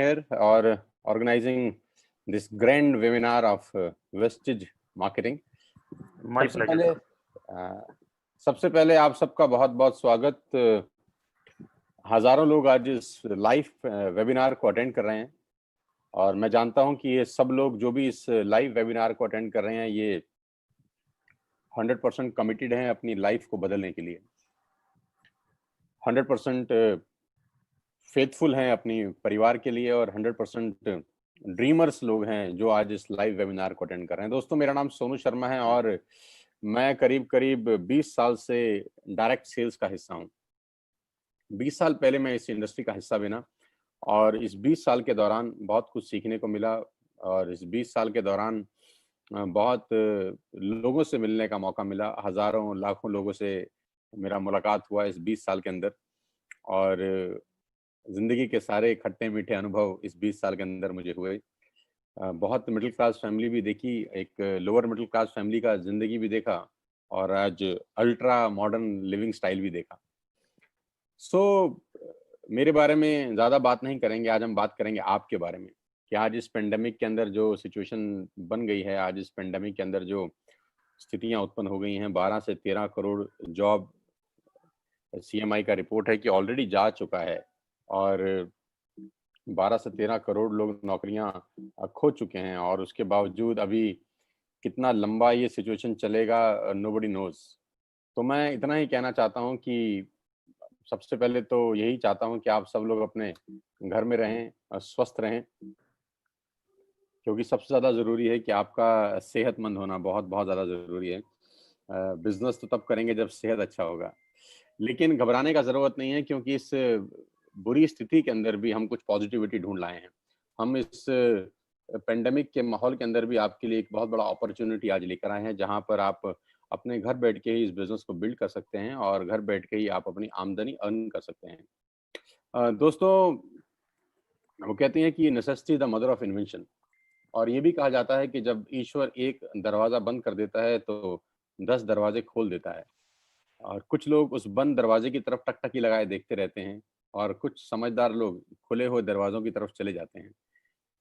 here or organizing this grand webinar of Vestige Marketing. My pleasure. सबसे पहले आप सबका बहुत बहुत स्वागत। हजारों लोग आज इस लाइव वेबिनार को अटेंड कर रहे हैं और मैं जानता हूं कि ये सब लोग जो भी इस लाइव वेबिनार को अटेंड कर रहे हैं ये 100% कमिटेड हैं अपनी लाइफ को बदलने के लिए, 100% फेथफुल हैं अपनी परिवार के लिए और 100% ड्रीमर्स लोग हैं जो आज इस लाइव वेबिनार को अटेंड कर रहे हैं। दोस्तों, मेरा नाम सोनू शर्मा है और मैं करीब 20 साल से डायरेक्ट सेल्स का हिस्सा हूं। 20 साल पहले मैं इस इंडस्ट्री का हिस्सा बना और इस 20 साल के दौरान बहुत कुछ सीखने को मिला और इस 20 साल के दौरान बहुत लोगों से मिलने का मौका मिला। हजारों लाखों लोगों से मेरा मुलाकात हुआ इस 20 साल के अंदर और जिंदगी के सारे खट्टे मीठे अनुभव इस 20 साल के अंदर मुझे हुए। बहुत मिडिल क्लास फैमिली भी देखी, एक लोअर मिडिल क्लास फैमिली का जिंदगी भी देखा और आज अल्ट्रा मॉडर्न लिविंग स्टाइल भी देखा। मेरे बारे में ज़्यादा बात नहीं करेंगे, आज हम बात करेंगे आपके बारे में कि आज इस पेंडेमिक के अंदर जो सिचुएशन बन गई है, आज इस पेंडेमिक के अंदर जो स्थितियां उत्पन्न हो गई हैं, 12 से 13 करोड़ जॉब CMI का रिपोर्ट है कि ऑलरेडी जा चुका है और 12 से 13 करोड़ लोग नौकरियां खो चुके हैं और उसके बावजूद अभी कितना लंबा ये सिचुएशन चलेगा नोबडी नोज। तो मैं इतना ही कहना चाहता हूं कि सबसे पहले तो यही चाहता हूं कि आप सब लोग अपने घर में रहें, स्वस्थ रहें, क्योंकि सबसे ज़्यादा ज़रूरी है कि आपका सेहतमंद होना बहुत ज़्यादा ज़रूरी है। बिजनेस तो तब करेंगे जब सेहत अच्छा होगा, लेकिन घबराने का ज़रूरत नहीं है क्योंकि इस बुरी स्थिति के अंदर भी हम कुछ पॉजिटिविटी ढूंढ लाए हैं। हम इस पेंडेमिक के माहौल के अंदर भी आपके लिए एक बहुत बड़ा अपॉर्चुनिटी आज लेकर आए हैं, जहां पर आप अपने घर बैठ के ही इस बिजनेस को बिल्ड कर सकते हैं और घर बैठ के ही आप अपनी आमदनी अर्न कर सकते हैं। दोस्तों, वो कहते हैं कि necessity the mother of invention और ये भी कहा जाता है कि जब ईश्वर एक दरवाजा बंद कर देता है तो 10 दरवाजे खोल देता है और कुछ लोग उस बंद दरवाजे की तरफ टकटकी लगाए देखते रहते हैं और कुछ समझदार लोग खुले हुए दरवाजों की तरफ चले जाते हैं।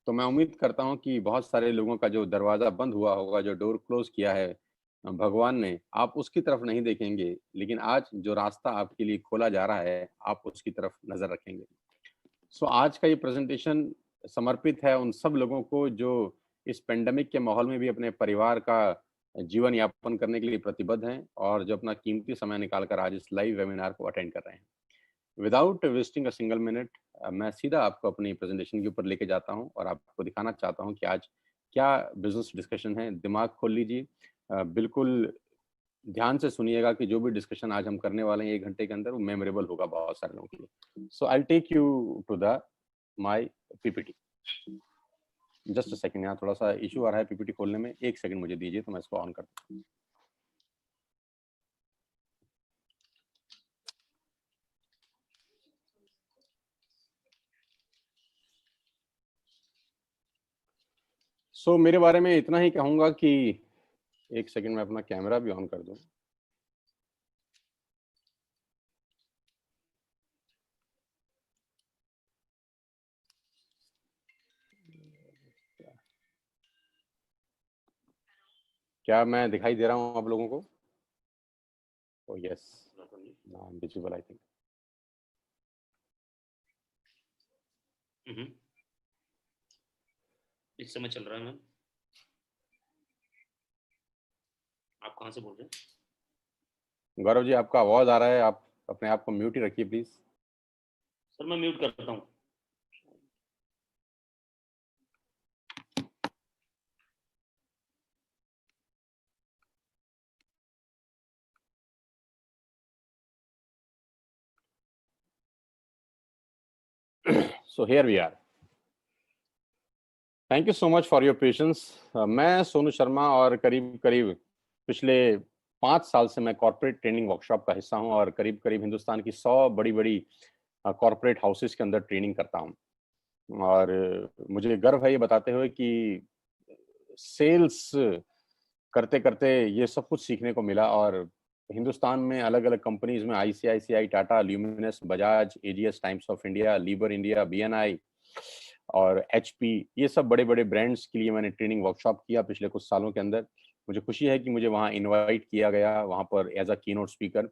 तो मैं उम्मीद करता हूं कि बहुत सारे लोगों का जो दरवाजा बंद हुआ होगा, जो डोर क्लोज किया है भगवान ने, आप उसकी तरफ नहीं देखेंगे, लेकिन आज जो रास्ता आपके लिए खोला जा रहा है आप उसकी तरफ नजर रखेंगे। आज का ये प्रेजेंटेशन समर्पित है उन सब लोगों को जो इस पेंडेमिक के माहौल में भी अपने परिवार का जीवन यापन करने के लिए प्रतिबद्ध हैं और जो अपना कीमती समय निकालकर आज इस लाइव वेबिनार को अटेंड कर रहे हैं। Without wasting a single minute मैं सीधा आपको अपनी प्रेजेंटेशन के ऊपर लेके जाता हूं और आपको दिखाना चाहता हूं कि आज क्या बिजनेस डिस्कशन है। दिमाग खोल लीजिए, बिल्कुल ध्यान से सुनिएगा कि जो भी डिस्कशन आज हम करने वाले हैं 1 घंटे के अंदर वो मेमोरेबल होगा बहुत सारे लोगों के लिए। So I take you to the my PPT। Just a second, यहाँ थोड़ा सा इशू आ रहा है PPT खोलने में, 1 सेकंड मुझे दीजिए तो मैं इसको ऑन करता हूँ। मेरे बारे में इतना ही कहूंगा कि 1 सेकंड में अपना कैमरा भी ऑन कर दूं। क्या मैं दिखाई दे रहा हूं आप लोगों को? Oh yes, I am visible I think. इस समय चल रहा है मैम। आप कहाँ से बोल रहे हैं? गौरव जी, आपका आवाज आ रहा है, आप अपने आप को म्यूट ही रखिए प्लीज। सर मैं म्यूट करता हूँ। So here we are. Thank you so much for your patience. मैं सोनू शर्मा और करीब पिछले 5 साल से मैं कॉर्पोरेट ट्रेनिंग वर्कशॉप का हिस्सा हूं और करीब हिंदुस्तान की 100 बड़ी कॉर्पोरेट हाउसेस के अंदर ट्रेनिंग करता हूं और मुझे गर्व है ये बताते हुए कि सेल्स करते करते ये सब कुछ सीखने को मिला और हिंदुस्तान में अलग अलग कंपनीज में ICICI, Tata, Luminous, Bajaj, AGS, Times of India, लीबर इंडिया, BNI और एचपी, ये सब बड़े बड़े ब्रांड्स के लिए मैंने ट्रेनिंग वर्कशॉप किया पिछले कुछ सालों के अंदर। मुझे खुशी है कि मुझे वहाँ इनवाइट किया गया, वहाँ पर एज अ कीनोट स्पीकर,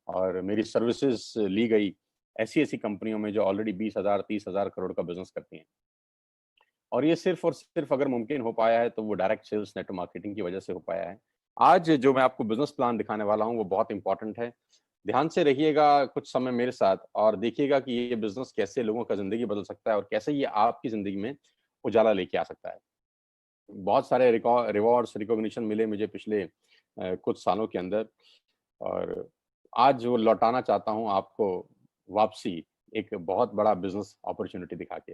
और मेरी सर्विसेज ली गई ऐसी ऐसी कंपनियों में जो ऑलरेडी 20,000 30,000 करोड़ का बिजनेस करती हैं। और ये सिर्फ और सिर्फ अगर मुमकिन हो पाया है तो वो डायरेक्ट सेल्स नेटवर्क मार्केटिंग की वजह से हो पाया है। आज जो मैं आपको बिजनेस प्लान दिखाने वाला हूँ वो बहुत इंपॉर्टेंट है। ध्यान से रहिएगा कुछ समय मेरे साथ और देखिएगा कि ये बिजनेस कैसे लोगों का जिंदगी बदल सकता है और कैसे ये आपकी जिंदगी में उजाला लेके आ सकता है। बहुत सारे रिवॉर्ड्स रिकॉग्निशन मिले मुझे पिछले कुछ सालों के अंदर, और आज वो लौटाना चाहता हूँ आपको वापसी, एक बहुत बड़ा बिजनेस अपॉर्चुनिटी दिखा के।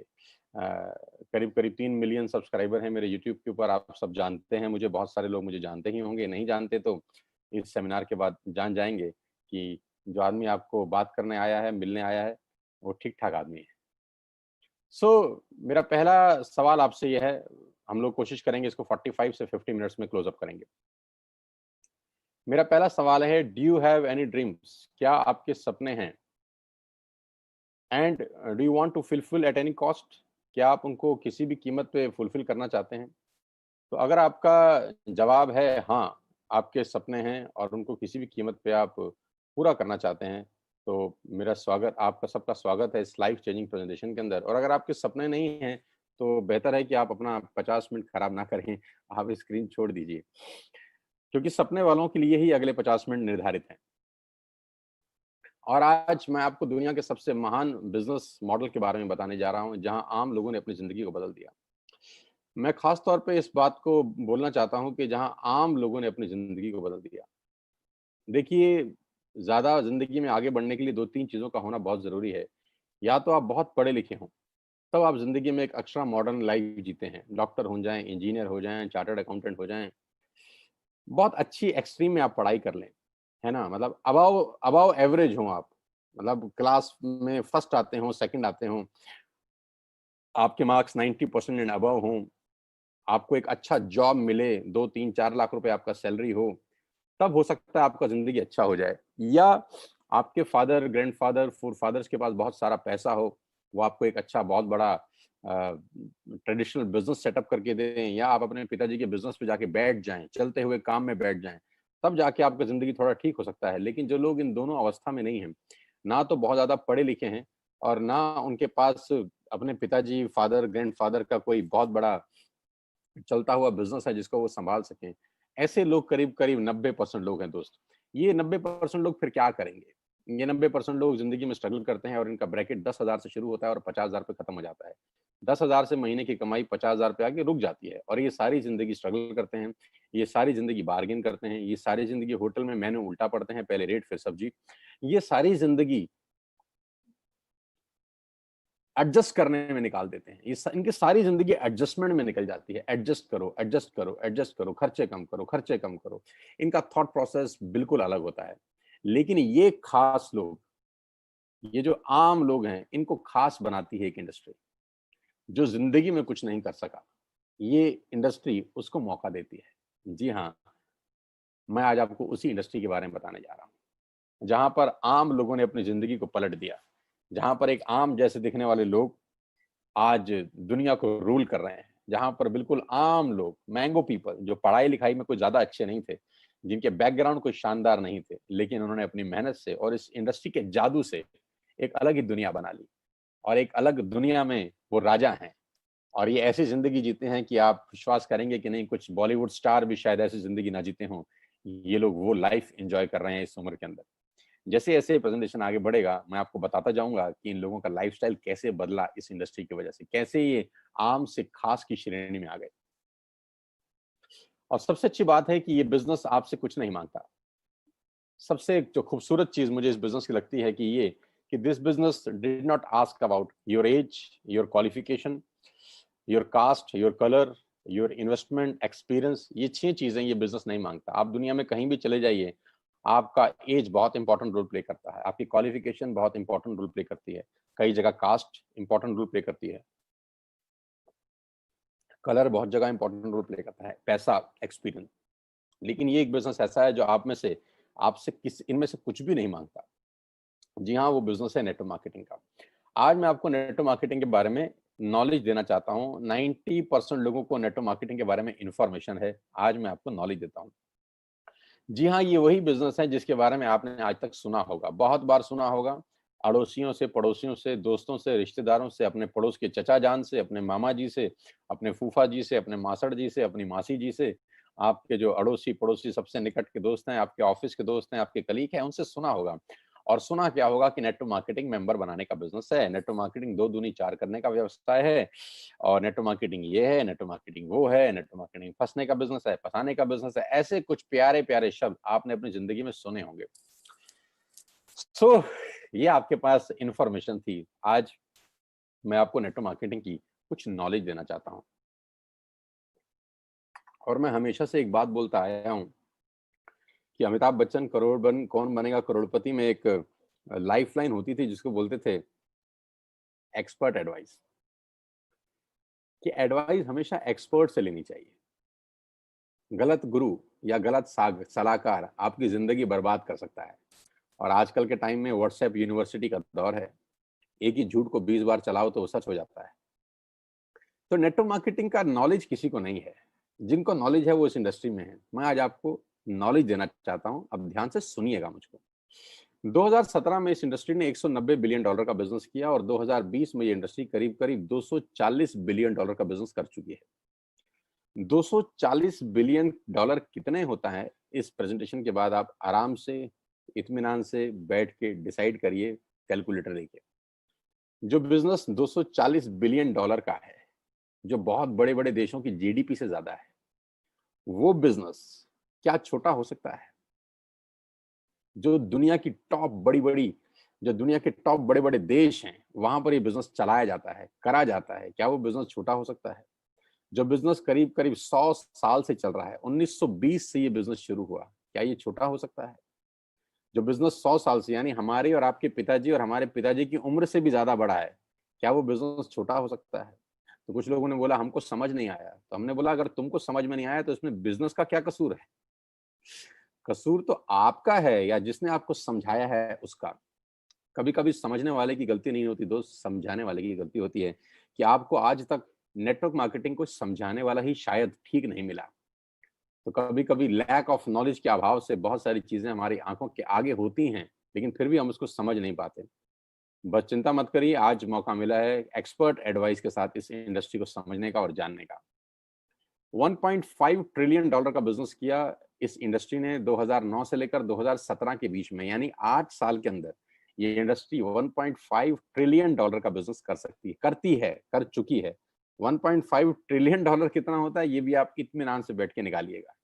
करीब करीब 3 मिलियन सब्सक्राइबर हैं मेरे यूट्यूब के ऊपर, आप सब जानते हैं मुझे, बहुत सारे लोग मुझे जानते ही होंगे, नहीं जानते तो इस सेमिनार के बाद जान जाएंगे कि जो आदमी आपको बात करने आया है, मिलने आया है, वो ठीक ठाक आदमी है। मेरा पहला सवाल आपसे यह है, हम लोग कोशिश करेंगे इसको 45 से 50 मिनट्स में क्लोज अप करेंगे। मेरा पहला सवाल है, do you have any dreams? क्या आपके सपने हैं? And do you want to fulfil at any cost? क्या आप उनको किसी भी कीमत पे फुलफिल करना चाहते हैं? तो अगर आपका जवाब है हाँ, आपके सपने हैं और उनको किसी भी कीमत पे आप पूरा करना चाहते हैं, तो मेरा स्वागत, आपका सबका स्वागत है इस लाइफ चेंजिंग प्रेजेंटेशन के अंदर। और अगर आपके सपने नहीं हैं, तो बेहतर है कि आप अपना 50 मिनट खराब ना करें, आप स्क्रीन छोड़ दीजिए, क्योंकि सपने वालों के लिए ही अगले 50 मिनट निर्धारित हैं। और आज मैं आपको दुनिया के सबसे महान बिजनेस मॉडल के बारे में बताने जा रहा हूं, जहां आम लोगों ने अपनी जिंदगी को बदल दिया। मैं खास तौर पे इस बात को बोलना चाहता हूं कि जहां आम लोगों ने अपनी जिंदगी को बदल दिया। देखिए, ज्यादा जिंदगी में आगे बढ़ने के लिए 2-3 चीजों का होना बहुत जरूरी है। या तो आप बहुत पढ़े लिखे हों, तब आप जिंदगी में एक एक्स्ट्रा मॉडर्न लाइफ जीते हैं, डॉक्टर हो जाएं, इंजीनियर हो जाएं, चार्टर्ड अकाउंटेंट हो जाएं, बहुत अच्छी एक्सट्रीम में आप पढ़ाई कर लें, है ना? मतलब अबव अबव एवरेज हो आप, मतलब क्लास में फर्स्ट आते हो, सेकंड आते हो, आपके मार्क्स 90% एंड अबव हों, आपको एक अच्छा जॉब मिले, 2-3-4 लाख रुपए आपका सैलरी हो, तब हो सकता है आपका ज़िंदगी अच्छा हो जाए। या आपके फादर, ग्रैंडफ़ादर, फ़ोरफ़ादर्स के पास बहुत सारा पैसा हो, वो आपको एक अच्छा बहुत बड़ा ट्रेडिशनल बिज़नेस सेटअप करके दें, या आप अपने पिताजी के बिज़नेस पे जाके बैठ जाएँ, चलते हुए काम में बैठ जाएँ, तब जाके आपका ज़िंदगी थोड़ा ठीक हो सकता है। लेकिन जो लोग इन दोनों अवस्था में नहीं हैं, ना तो बहुत ज़्यादा पढ़े लिखे हैं और ना उनके पास अपने पिताजी, फादर, ग्रैंडफ़ादर का कोई बहुत बड़ा चलता हुआ बिज़नेस है जिसको वो सँभाल सकें, ऐसे लोग करीब-करीब 90% लोग हैं दोस्त। ये 90% लोग फिर क्या करेंगे? ये 90% लोग ज़िंदगी में स्ट्रगल करते हैं और इनका ब्रैकेट 10,000 से शुरू होता है और 50,000 पे खत्म हो जाता है। 10,000 से महीने की कमाई 50,000 पे आके रुक जाती है, और ये सारी ज़िंदगी स्ट्रगल करते हैं, ये सारी ज़िंदगी बार्गेन करते हैं, ये सारी ज़िंदगी होटल में मेनू उल्टा पढ़ते हैं, पहले रेट फिर सब्ज़ी। ये सारी ज़िंदगी एडजस्ट करने में निकाल देते हैं। इनकी सारी ज़िंदगी एडजस्टमेंट में निकल जाती है। एडजस्ट करो, एडजस्ट करो, एडजस्ट करो, खर्चे कम करो, खर्चे कम करो। इनका थॉट प्रोसेस बिल्कुल अलग होता है। लेकिन ये खास लोग, ये जो आम लोग हैं, इनको खास बनाती है एक इंडस्ट्री। जो ज़िंदगी में कुछ नहीं कर सका, ये इंडस्ट्री उसको मौका देती है। जी हाँ, मैं आज आपको उसी इंडस्ट्री के बारे में बताने जा रहा हूँ, जहाँ पर आम लोगों ने अपनी ज़िंदगी को पलट दिया। जहाँ पर एक आम जैसे दिखने वाले लोग आज दुनिया को रूल कर रहे हैं, जहाँ पर बिल्कुल आम लोग, मैंगो पीपल, जो पढ़ाई-लिखाई में कुछ ज़्यादा अच्छे नहीं थे, जिनके बैकग्राउंड कुछ शानदार नहीं थे, लेकिन उन्होंने अपनी मेहनत से और इस इंडस्ट्री के जादू से एक अलग ही दुनिया बना ली, और एक अलग दुनिया में वो राजा हैं। और ये ऐसी ज़िंदगी जीते हैं कि आप विश्वास करेंगे कि नहीं, कुछ बॉलीवुड स्टार भी शायद ऐसी ज़िंदगी ना जीते हों। ये लोग वो लाइफ़ एन्जॉय कर रहे हैं इस उम्र के अंदर। जैसे-जैसे प्रेज़ेंटेशन आगे बढ़ेगा, मैं आपको बताता जाऊँगा कि इन लोगों का लाइफ़स्टाइल कैसे बदला इस इंडस्ट्री की वजह से, कैसे ये आम से खास की श्रेणी में आ गए। और सबसे अच्छी बात है कि ये बिज़नेस आपसे कुछ नहीं माँगता। सबसे जो खूबसूरत चीज़ मुझे इस बिज़नेस की लगती है कि ये, कि this business did not ask about your age, your qualification, your cast, your colour, your investment, experience, ये 6 चीज़ें ये बिज़नेस नहीं माँगता। आप दुनिया में कहीं भी चले जाइए, आपका एज बहुत इंपॉर्टेंट रोल प्ले करता है, आपकी क्वालिफ़िकेशन बहुत इंपॉर्टेंट रोल प्ले करती है, कई जगह कास्ट इंपॉर्टेंट रोल प्ले करती है, कलर बहुत जगह इंपॉर्टेंट रोल प्ले करता है, पैसा, एक्सपीरियंस। लेकिन ये एक बिज़नेस ऐसा है जो आप में से, आपसे किस इनमें से कुछ भी नहीं माँगता। जी हाँ, वो बिज़नेस है नेटवर्क मार्केटिंग का। आज मैं आपको नेटवर्क मार्केटिंग के बारे में नॉलेज देना चाहता हूँ। 90% लोगों को नेटवर्क मार्केटिंग के बारे में इंफॉर्मेशन है। आज मैं आपको नॉलेज देता हूँ। जी हाँ, ये वही बिज़नेस है जिसके बारे में आपने आज तक सुना होगा, बहुत बार सुना होगा। अड़ोसियों से, पड़ोसियों से, दोस्तों से, रिश्तेदारों से, अपने पड़ोस के चचा जान से, अपने मामा जी से, अपने फूफा जी से, अपने मासड़ जी से, अपनी मासी जी से, आपके जो अड़ोसी-पड़ोसी सबसे निकट के दोस्त हैं, आपके ऑफ़िस के दोस्त हैं, आपके कलीग हैं, उनसे सुना होगा। और सुना क्या होगा कि नेटवर्क मार्केटिंग मेंबर बनाने का बिज़नेस है, नेटवर्क मार्केटिंग 2 दूनी 4 करने का व्यवसाय है और नेटवर्क मार्केटिंग ये है, नेटवर्क मार्केटिंग वो है, नेटवर्क मार्केटिंग फँसने का बिज़नेस है, फँसाने का बिज़नेस है। ऐसे कुछ प्यारे-प्यारे शब्द आपने अपनी ज़िंदगी में सुने होंगे। सो ये आपके पास इन्फॉर्मेशन थी। आज मैं आपको नेटवर्क मार्केटिंग की कुछ नॉलेज देना चाहता हूँ। और मैं हमेशा से एक बात बोलता आया हूँ कि अमिताभ बच्चन कौन बनेगा करोड़पति में एक लाइफ़लाइन होती थी जिसको बोलते थे एक्सपर्ट एडवाइस, कि एडवाइस हमेशा एक्सपर्ट से लेनी चाहिए। गलत गुरु या गलत साग सलाहकार आपकी ज़िंदगी बर्बाद कर सकता है। और आजकल के टाइम में व्हाट्सएप यूनिवर्सिटी का दौर है। एक ही झूठ को 20 बार चलाओ तो वो सच हो जाता है। तो नेटवर्क मार्केटिंग का नॉलेज किसी को नहीं है। जिनको नॉलेज है वो इस इंडस्ट्री में है। मैं आज आपको नॉलेज देना चाहता हूँ। अब ध्यान से सुनिएगा मुझको। 2017 में इस इंडस्ट्री ने $190 बिलियन का बिज़नेस किया और 2020 में ये इंडस्ट्री करीब-करीब $240 बिलियन का बिज़नेस कर चुकी है। $240 बिलियन कितने होता है, इस प्रेज़ेंटेशन के बाद आप आराम से, इत्मीनान से बैठ के डिसाइड करिए कैलकुलेटर लेके। जो बिज़नेस $240 बिलियन का है, जो बहुत बड़े-बड़े देशों की जीडीपी से ज़्यादा है, वो बिज़नेस क्या छोटा हो सकता है? जो दुनिया की टॉप बड़ी-बड़ी जो दुनिया के टॉप बड़े-बड़े देश हैं, वहाँ पर ये बिज़नेस चलाया जाता है, करा जाता है, क्या वो बिज़नेस छोटा हो सकता है? जो बिज़नेस करीब-करीब 100 साल से चल रहा है, 1920 से ये बिज़नेस शुरू हुआ, क्या ये छोटा हो सकता है? जो बिज़नेस 100 साल से यानी हमारे और आपके पिताजी और हमारे पिताजी की उम्र से भी ज़्यादा बड़ा है, क्या वो बिज़नेस छोटा हो सकता है? तो कुछ लोगों ने बोला हमको समझ नहीं आया, तो हमने बोला अगर तुमको समझ में नहीं आया तो इसमें बिज़नेस का क्या कसूर है? कसूर तो आपका है या जिसने आपको समझाया है उसका। कभी-कभी समझने वाले की गलती नहीं होती दोस्त, समझाने वाले की गलती होती है कि आपको आज तक नेटवर्क मार्केटिंग को समझाने वाला ही शायद ठीक नहीं मिला। तो कभी-कभी लैक ऑफ नॉलेज के अभाव से बहुत सारी चीज़ें हमारी आँखों के आगे होती हैं, लेकिन फिर भी हम उसको समझ नहीं पाते। बस चिंता मत करिए, आज मौका मिला है एक्सपर्ट एडवाइस के साथ इस इंडस्ट्री को समझने का और जानने का। $1.5 ट्रिलियन का बिज़नेस किया इस इंडस्ट्री ने 2009 से लेकर 2017 के बीच में, यानी 8 साल के अंदर ये इंडस्ट्री $1.5 ट्रिलियन का बिज़नेस कर चुकी है। $1.5 ट्रिलियन कितना होता है, ये भी आप इत्मीनान से बैठ के निकालिएगा।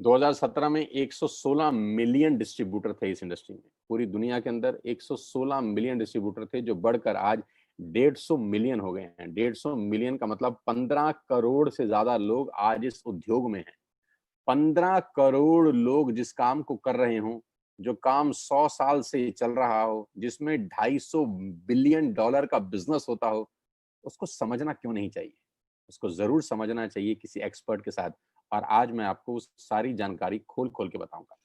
2017 में 116 मिलियन डिस्ट्रीब्यूटर थे इस इंडस्ट्री में। पूरी दुनिया के अंदर 116 मिलियन डिस्ट्रीब्यूटर थे जो बढ़कर आज 150 मिलियन हो गए हैं। 150 मिलियन का मतलब 15 करोड़ से ज़्यादा लोग आज इस उद्योग में हैं। 15 करोड़ लोग जिस काम को कर रहे हों, जो काम 100 साल से चल रहा हो, जिसमें $250 बिलियन का बिज़नेस होता हो, उसको समझना क्यों नहीं चाहिए? उसको ज़रूर समझना चाहिए किसी एक्सपर्ट के साथ और आज मैं आपको उस सारी जानकारी खोल-खोल के बताऊँगा।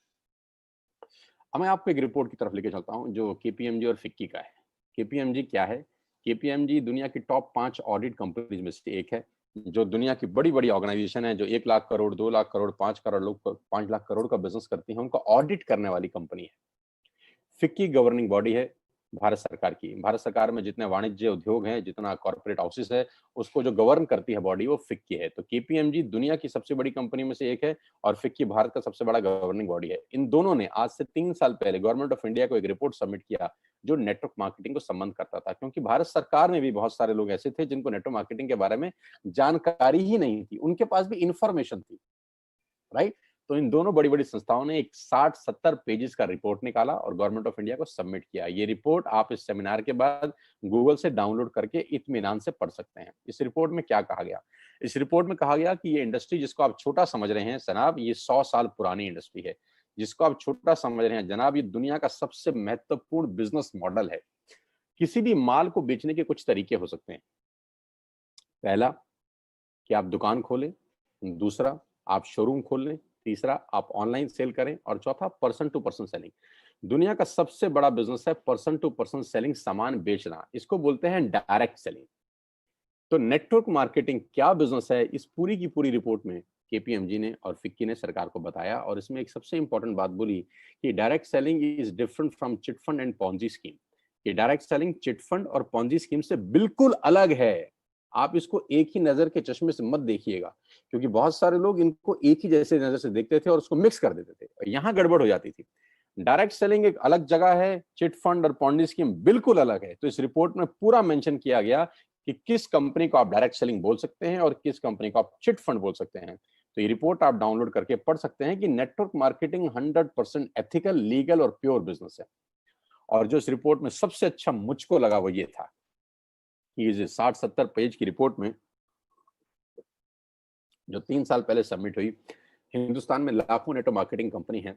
अब मैं आपको एक रिपोर्ट की तरफ लेके चलता हूँ जो केपीएमजी और फिक्की का है। केपीएमजी क्या है? केपीएमजी दुनिया की टॉप 5 ऑडिट कंपनीज़ में से एक है, जो दुनिया की बड़ी-बड़ी ऑर्गेनाइज़ेशन है, जो 1 लाख करोड़, 2 लाख करोड़, 5 करोड़ लोग 5 लाख करोड़ का बिज़नेस करती है, उनका ऑडिट करने वाली कंपनी है। फिक्की गवर्निंग बॉडी है भारत सरकार की। भारत सरकार में जितने वाणिज्य उद्योग हैं, जितना कॉर्पोरेट हाउसेस है, उसको जो गवर्न करती है बॉडी वो फिक्की है। तो केपीएमजी दुनिया की सबसे बड़ी कंपनी में से एक है और फिक्की भारत का सबसे बड़ा गवर्निंग बॉडी है। इन दोनों ने आज से 3 साल पहले गवर्नमेंट ऑफ इंडिया को एक रिपोर्ट सबमिट किया, जो नेटवर्क मार्केटिंग को संबंध करता था। क्योंकि भारत सरकार में भी बहुत सारे लोग ऐसे थे जिनको नेटवर्क मार्केटिंग के बारे में जानकारी ही नहीं थी। उनके पास भी इन्फॉर्मेशन थी। राइट? तो इन दोनों बड़ी-बड़ी संस्थाओं ने एक 60-70 पेजेस का रिपोर्ट निकाला और गवर्नमेंट ऑफ इंडिया को सबमिट किया। ये रिपोर्ट आप इस सेमिनार के बाद गूगल से डाउनलोड करके इत्मीनान से पढ़ सकते हैं। इस रिपोर्ट में क्या कहा गया? इस रिपोर्ट में कहा गया कि ये इंडस्ट्री जिसको आप छोटा समझ रहे हैं जनाब, ये 100 साल पुरानी इंडस्ट्री है। जिसको आप छोटा समझ रहे हैं जनाब, ये दुनिया का सबसे महत्वपूर्ण बिज़नेस मॉडल है। किसी भी माल को बेचने के कुछ तरीके हो सकते हैं। पहला कि आप दुकान खोलें, दूसरा आप शोरूम खोल लें, तीसरा आप ऑनलाइन सेल करें और चौथा पर्सन टू पर्सन सेलिंग। दुनिया का सबसे बड़ा बिजनेस है पर्सन टू पर्सन सेलिंग, सामान बेचना, इसको बोलते हैं डायरेक्ट सेलिंग। तो नेटवर्क मार्केटिंग क्या बिजनेस है, इस पूरी की पूरी रिपोर्ट में केपीएमजी ने और फिक्की ने सरकार को बताया, और इसमें एक सबसे इंपॉर्टेंट बात बोली कि direct selling is different from chit fund and Ponzi scheme. कि डायरेक्ट सेलिंग चिट फंड और पॉन्जी स्कीम से बिल्कुल अलग है। आप इसको एक ही नजर के चश्मे से मत देखिएगा, क्योंकि बहुत सारे लोग इनको एक ही जैसे नजर से देखते थे और उसको मिक्स कर देते थे, यहाँ गड़बड़ हो जाती थी। डायरेक्ट सेलिंग एक अलग जगह है, चिट फंड और पॉन्जी स्कीम बिल्कुल अलग है। तो इस रिपोर्ट में पूरा मेंशन किया गया कि किस कंपनी को आप डायरेक्ट सेलिंग बोल सकते हैं और किस कंपनी को आप चिट फंड बोल सकते हैं। तो ये रिपोर्ट आप डाउनलोड करके पढ़ सकते हैं कि नेटवर्क मार्केटिंग 100% एथिकल, लीगल और प्योर बिजनेस है। और जो इस रिपोर्ट में सबसे अच्छा मुझको लगा वो ये था कि इस 60-70 पेज की रिपोर्ट में जो 3 साल पहले सबमिट हुई, हिंदुस्तान में लाखों नेटवर्क मार्केटिंग कंपनी है,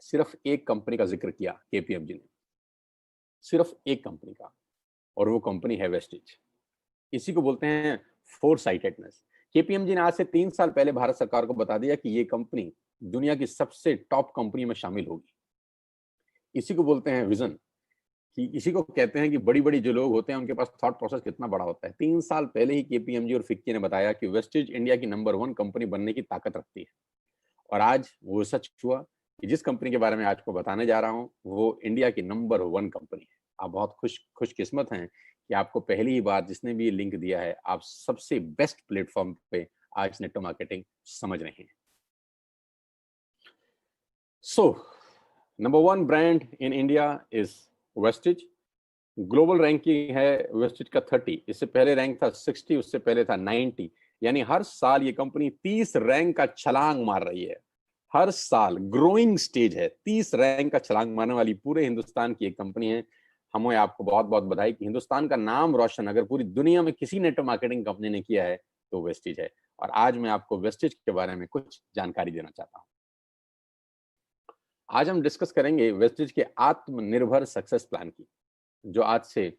सिर्फ एक कंपनी का जिक्र किया केपीएमजी ने, सिर्फ एक कंपनी का, और वो कंपनी है वेस्टिज। इसी को बोलते हैं फोर साइटेडनेस। केपीएमजी ने आज से 3 साल पहले भारत सरकार को बता दिया कि ये कंपनी दुनिया की सबसे टॉप कंपनी में शामिल होगी। इसी को बोलते हैं विजन, कि इसी को कहते हैं कि बड़ी बड़ी जो लोग होते हैं उनके पास थॉट प्रोसेस कितना बड़ा होता है। 3 साल पहले ही केपीएमजी और फिक्की ने बताया कि वेस्टिज इंडिया की नंबर 1 कंपनी बनने की ताकत रखती है, और आज वो सच हुआ कि जिस कंपनी के बारे में आज को बताने जा रहा हूं वो इंडिया की नंबर 1 कंपनी है। आप बहुत खुशकिस्मत हैं कि आपको पहली ही बार जिसने भी ये लिंक दिया है, आप सबसे बेस्ट प्लेटफॉर्म पे आज नेटवर्क मार्केटिंग समझ रहे हैं। So number 1 brand in India is Vestige. Global ranking है वेस्टिज का 30, इससे पहले रैंक था 60, उससे पहले था 90। यानी हर साल ये कंपनी 30 रैंक का छलांग मार रही है। हर साल ग्रोइंग स्टेज है, 30 रैंक का छलांग मारने वाली पूरे हिंदुस्तान की एक कंपनी है। हमें आपको बहुत बहुत बधाई कि हिंदुस्तान का नाम रोशन अगर पूरी दुनिया में किसी नेटवर्क मार्केटिंग कंपनी ने किया है तो वेस्टिज है। और आज मैं आपको वेस्टिज के बारे में कुछ जानकारी देना चाहता हूं। आज हम डिस्कस करेंगे वेस्टिज के आत्मनिर्भर सक्सेस प्लान की, जो आज से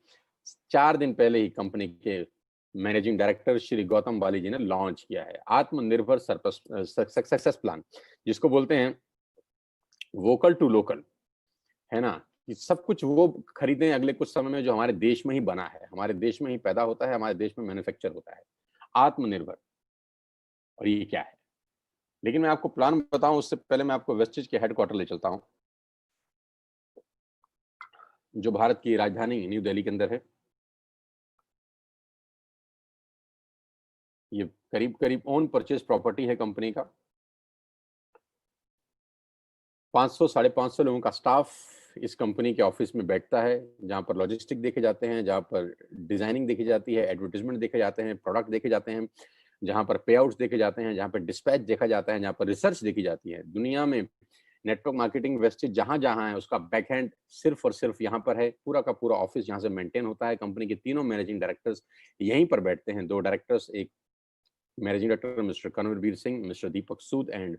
4 दिन पहले ही कंपनी के मैनेजिंग डायरेक्टर श्री गौतम बाली जी ने लॉन्च किया है। आत्मनिर्भर सक्सेस प्लान, जिसको बोलते हैं वोकल टू लोकल, है ना, कि सब कुछ वो खरीदें अगले कुछ समय में जो हमारे देश में ही बना है, हमारे देश में ही पैदा होता है, हमारे देश में मैन्युफैक्चर होता है। आत्मनिर्भर, और ये क्या है? लेकिन मैं आपको प्लान बताऊं उससे पहले मैं आपको वेस्टिज के हेडक्वार्टर ले चलता हूं, जो भारत की राजधानी न्यू दिल्ली के अंदर है। ये करीब करीब ओन परचेज प्रॉपर्टी है कंपनी का। 500-550 लोगों का स्टाफ इस कंपनी के ऑफिस में बैठता है, जहां पर लॉजिस्टिक देखे जाते हैं, जहां पर डिजाइनिंग देखी जाती है, एडवर्टीजमेंट देखे जाते हैं, प्रोडक्ट देखे जाते हैं, जहां पर पे आउट्स देखे जाते हैं, जहां पर डिस्पैच देखा जाता है, जहां पर रिसर्च देखी जाती है। दुनिया में नेटवर्क मार्केटिंग वेस्टेज जहां जहां है उसका बैकएंड सिर्फ और सिर्फ यहाँ पर है। पूरा का पूरा ऑफिस यहाँ से मेंटेन होता है। कंपनी के तीनों मैनेजिंग डायरेक्टर्स यहीं पर बैठते हैं, 2 डायरेक्टर्स, एक managing director mister Kanveer Singh, mister Deepak Sood and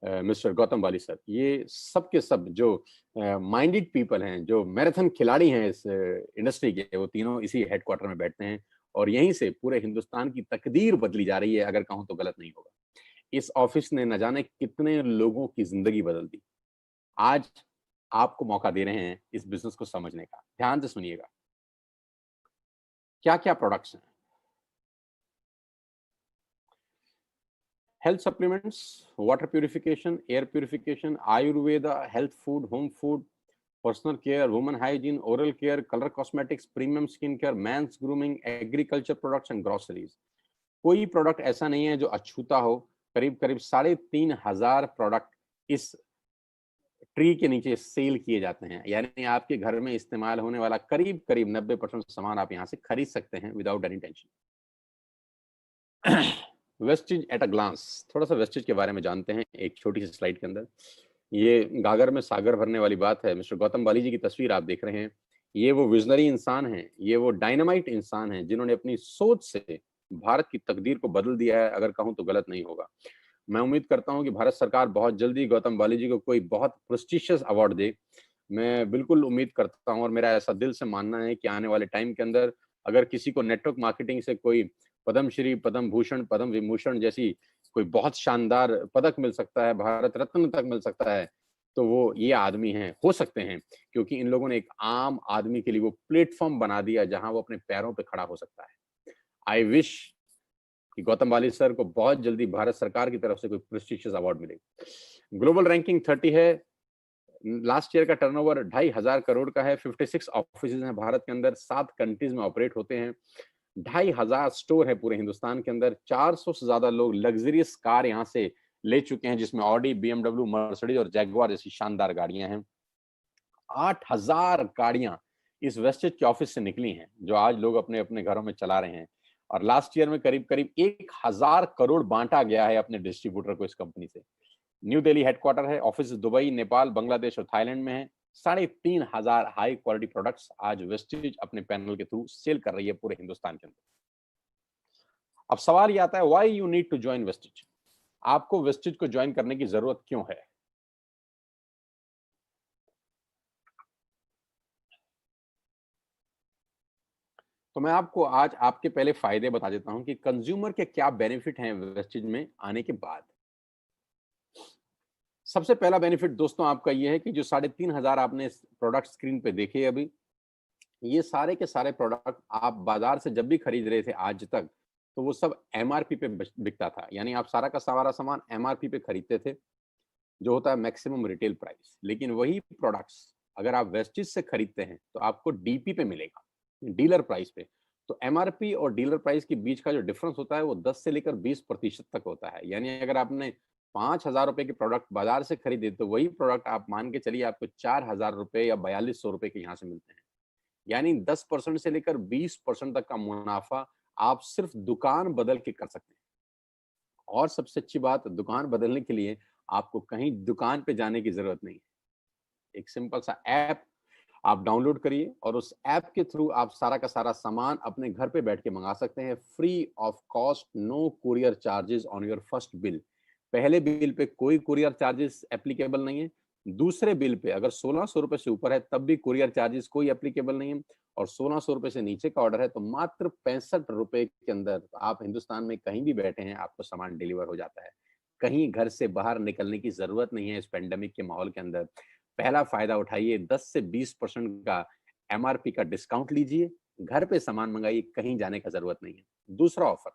mister Gautam Bali sir. ये सब के सब जो माइंडेड पीपल हैं, जो मैराथन खिलाड़ी हैं इस इंडस्ट्री के, वो तीनों इसी हेडक्वार्टर में बैठते हैं, और यहीं से पूरे हिंदुस्तान की तकदीर बदली जा रही है, अगर कहूं तो गलत नहीं होगा। इस ऑफिस ने न जाने कितने लोगों की जिंदगी बदल दी। आज आपको मौका दे रहे हैं इस बिजनेस को समझने का। ध्यान से सुनिएगा, क्या क्या प्रोडक्ट्स हैं। Health supplements, water purification, air purification, Ayurveda, health food, home food, personal care, women hygiene, oral care, colour cosmetics, premium skin care, mains grooming, agriculture products and groceries. कोई प्रोडक्ट ऐसा नहीं है जो अछूता हो। करीब करीब 3,500 प्रोडक्ट इस ट्री के नीचे सेल किए जाते हैं। यानी आपके घर में इस्तेमाल होने वाला करीब करीब 90% सामान आप यहाँ से खरीद सकते हैं without any tension. Vestige at a glance, थोड़ा सा वेस्टिज के बारे में जानते हैं एक छोटी सी स्लाइड के अंदर। ये गागर में सागर भरने वाली बात है। मिस्टर गौतम बाली जी की तस्वीर आप देख रहे हैं। ये वो विजनरी इंसान हैं, ये वो डायनामाइट इंसान हैं जिन्होंने अपनी सोच से भारत की तकदीर को बदल दिया है, अगर कहूं तो गलत नहीं होगा। मैं उम्मीद करता हूं कि भारत सरकार बहुत जल्दी गौतम बाली जी को कोई बहुत प्रेस्टिशियस अवार्ड दे। मैं बिल्कुल उम्मीद करता हूं, और मेरा ऐसा दिल से मानना है कि आने वाले टाइम के अंदर अगर किसी को नेटवर्क मार्केटिंग से कोई पद्मश्री, पद्म भूषण, पद्म विभूषण जैसी कोई बहुत शानदार पदक मिल सकता है, भारत रत्न तक मिल सकता है, तो वो ये आदमी हैं, हो सकते हैं, क्योंकि इन लोगों ने एक आम आदमी के लिए वो प्लेटफ़ॉर्म बना दिया जहाँ वो अपने पैरों पे खड़ा हो सकता है। आई विश कि गौतम वाली सर को बहुत जल्दी भारत सरकार की तरफ से कोई प्रेस्टिजियस अवार्ड मिले। ग्लोबल रैंकिंग 30 है। लास्ट ईयर का टर्नओवर 2,500 करोड़ का है। 56 ऑफिसेज हैं भारत के अंदर, 7 कंट्रीज में ऑपरेट होते हैं। 2,500 स्टोर है पूरे हिंदुस्तान के अंदर। 400 से ज्यादा लोग लग्जरियस कार यहाँ से ले चुके हैं, जिसमें ऑडी, बीएमडब्ल्यू, मर्सिडीज और जैगुआर जैसी शानदार गाड़ियां हैं। 8,000 गाड़ियां इस वेस्टेज के ऑफिस से निकली हैं, जो आज लोग अपने अपने घरों में चला रहे हैं। और लास्ट ईयर में करीब करीब 1,000 करोड़ बांटा गया है अपने डिस्ट्रीब्यूटर को इस कंपनी से। न्यू दिल्ली हेडक्वार्टर है, ऑफिस दुबई, नेपाल, बांग्लादेश और थाईलैंड में है। 3,500 हाई क्वालिटी प्रोडक्ट्स आज वेस्टेज अपने पैनल के थ्रू सेल कर रही है पूरे हिंदुस्तान के अंदर। अब सवाल ये आता है, why you need to join Vestige? आपको वेस्टेज को ज्वाइन करने की जरूरत क्यों है? तो मैं आपको आज आपके पहले फायदे बता देता हूं कि कंज्यूमर के क्या बेनिफिट हैं वेस्टेज में आने के बाद। सबसे पहला बेनिफिट दोस्तों आपका ये है कि जो 3,500 आपने प्रोडक्ट स्क्रीन पे देखे अभी, ये सारे के सारे प्रोडक्ट आप बाजार से जब भी खरीद रहे थे आज तक, तो वो सब एमआरपी पे बिकता था। यानी आप सारा का सारा सामान एमआरपी पे खरीदते थे, जो होता है मैक्सिमम रिटेल प्राइस। लेकिन वही प्रोडक्ट्स अगर आप वेस्टेज से खरीदते हैं तो आपको डीपी पे मिलेगा, डीलर प्राइस पे। तो एमआरपी और डीलर प्राइस के बीच का जो डिफरेंस होता है वो 10 से लेकर 20% तक होता है। यानी अगर आपने 5,000 रुपए के प्रोडक्ट बाजार से खरीदे, तो वही प्रोडक्ट आप मान के चलिए आपको 4,000 रुपए या 4,200 रुपए के यहाँ से मिलते हैं। यानी 10% से लेकर 20% तक का मुनाफा आप सिर्फ दुकान बदल के कर सकते हैं। और सबसे अच्छी बात, दुकान बदलने के लिए आपको कहीं दुकान पे जाने की जरूरत नहीं है। एक सिंपल सा ऐप आप डाउनलोड करिए और उस ऐप के थ्रू आप सारा का सारा सामान अपने घर पे बैठ के मंगा सकते हैं, free of cost, no courier charges on your first bill. पहले बिल पे कोई कुरियर चार्जेस एप्लीकेबल नहीं है। दूसरे बिल पे अगर 1,600 रुपए से ऊपर है तब भी कुरियर चार्जेस कोई एप्लीकेबल नहीं है। और 1,600 रुपए से नीचे का ऑर्डर है तो मात्र 65 रुपए के अंदर आप हिंदुस्तान में कहीं भी बैठे हैं, आपको सामान डिलीवर हो जाता है। कहीं घर से बाहर निकलने की जरूरत नहीं है इस पेंडेमिक के माहौल के अंदर। पहला फायदा उठाइए, 10 से 20% का एमआरपी का डिस्काउंट लीजिए, घर पे सामान मंगाइए, कहीं जाने का जरूरत नहीं है। दूसरा ऑफर,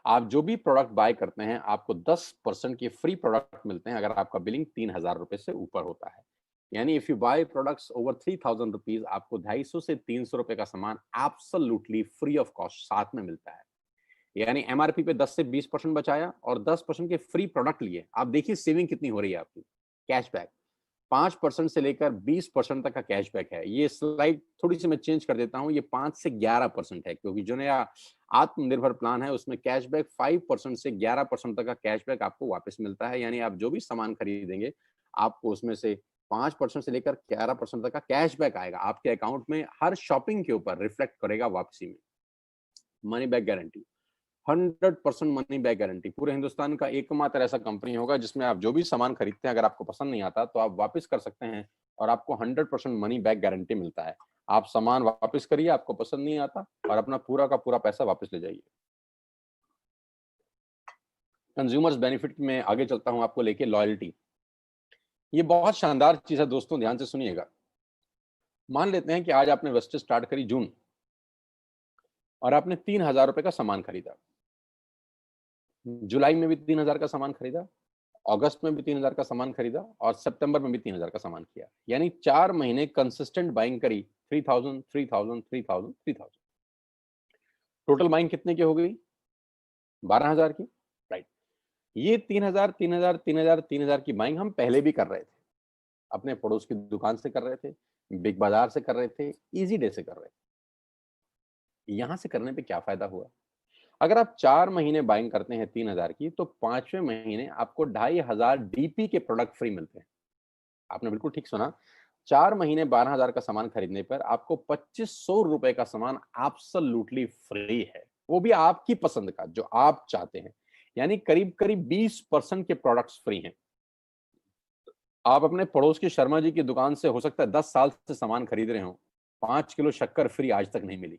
आप जो भी प्रोडक्ट बाय करते हैं आपको 10% के फ्री प्रोडक्ट मिलते हैं अगर आपका बिलिंग 3,000 रुपए से ऊपर होता है। यानी if you buy products over 3,000 rupees, आपको 250 से 300 रुपए का सामान एब्सोल्युटली फ्री ऑफ कॉस्ट साथ में मिलता है। यानी एमआरपी पे 10 से 20% बचाया और 10% के फ्री प्रोडक्ट लिए। आप देखिए सेविंग कितनी हो रही है आपकी। कैशबैक 5% से लेकर 20% तक का कैशबैक है। ये स्लाइड थोड़ी सी मैं चेंज कर देता हूँ, ये 5 से 11% है, क्योंकि जो नया आत्मनिर्भर प्लान है उसमें कैशबैक 5% से 11% तक का कैशबैक आपको वापस मिलता है। यानी आप जो भी सामान खरीदेंगे आपको उसमें से 5% से लेकर 11% तक का कैशबैक आएगा आपके अकाउंट में, हर शॉपिंग के ऊपर रिफ्लेक्ट करेगा वापसी में। Money back guarantee, 100% money back guarantee. पूरे हिंदुस्तान का एकमात्र ऐसा कंपनी होगा जिसमें आप जो भी सामान खरीदते हैं, अगर आपको पसंद नहीं आता तो आप वापस कर सकते हैं और आपको 100% मनी बैक गारंटी मिलता है। आप सामान वापस करिए, आपको पसंद नहीं आता, और अपना पूरा का पूरा पैसा वापस ले जाइए। कंज्यूमर्स बेनिफिट में आगे चलता हूं आपको लेके, लॉयल्टी। ये बहुत शानदार चीज है दोस्तों, ध्यान से सुनिएगा। मान लेते हैं कि आज आपने वेस्टेज स्टार्ट करी जून, और आपने 3,000 रुपए का सामान खरीदा। जुलाई में भी 3,000 का सामान खरीदा, अगस्त में भी 3,000 का सामान खरीदा, और सितंबर में भी 3,000 का सामान किया। यानी 4 महीने कंसिस्टेंट बाइंग करी, 3,000 3,000 3,000 3,000। टोटल बाइंग कितने की हो गई? 12,000 की, राइट। ये 3,000 3,000 3,000 3,000 की बाइंग हम पहले भी कर रहे थे, अपने पड़ोस की दुकान से कर रहे थे, बिग बाजार से कर रहे थे, इजी डे से कर रहे थे। यहां से करने पे क्या फायदा हुआ? अगर आप 4 महीने बाइंग करते हैं 3,000 की, तो 5वें महीने आपको 2,500 डीपी के प्रोडक्ट फ्री मिलते हैं। आपने बिल्कुल ठीक सुना। 4 महीने 12,000 का सामान खरीदने पर आपको 2,500 रुपए का सामान एब्सोल्युटली फ्री है, वो भी आपकी पसंद का जो आप चाहते हैं। यानी करीब करीब 20% के प्रोडक्ट्स फ्री हैं। आप अपने पड़ोस की शर्मा जी की दुकान से हो सकता है 10 साल से सामान खरीद रहे हो, 5 किलो शक्कर फ्री आज तक नहीं मिली।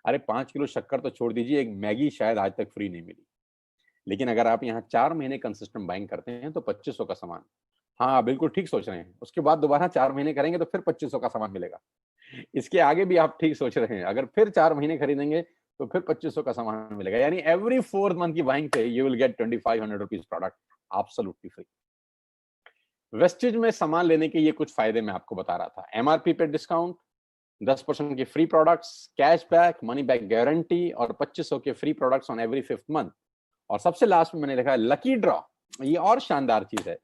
अरे 5 किलो शक्कर तो छोड़ दीजिए, एक मैगी शायद आज तक फ्री नहीं मिली। लेकिन अगर आप यहाँ 4 महीने कंसिस्टेंट बाइंग करते हैं तो 2,500 का सामान हाँ बिल्कुल ठीक सोच रहे हैं, उसके बाद दोबारा 4 महीने करेंगे तो फिर 2500 का सामान मिलेगा। इसके आगे भी आप ठीक सोच रहे हैं, अगर फिर 4 महीने खरीदेंगे तो फिर 2500 का सामान मिलेगा, यानी एवरी 4th मंथ की बाइंग पे you will get 2500 rupees product absolutely free. Wastage में सामान लेने के ये कुछ फायदे मैं आपको बता रहा था। एमआरपी पे डिस्काउंट, 10% के free products, cashback, money back guarantee और 2500 के free products on every 5th month. और सबसे लास्ट में मैंने लिखा है लकी ड्रॉ। ये और शानदार चीज है,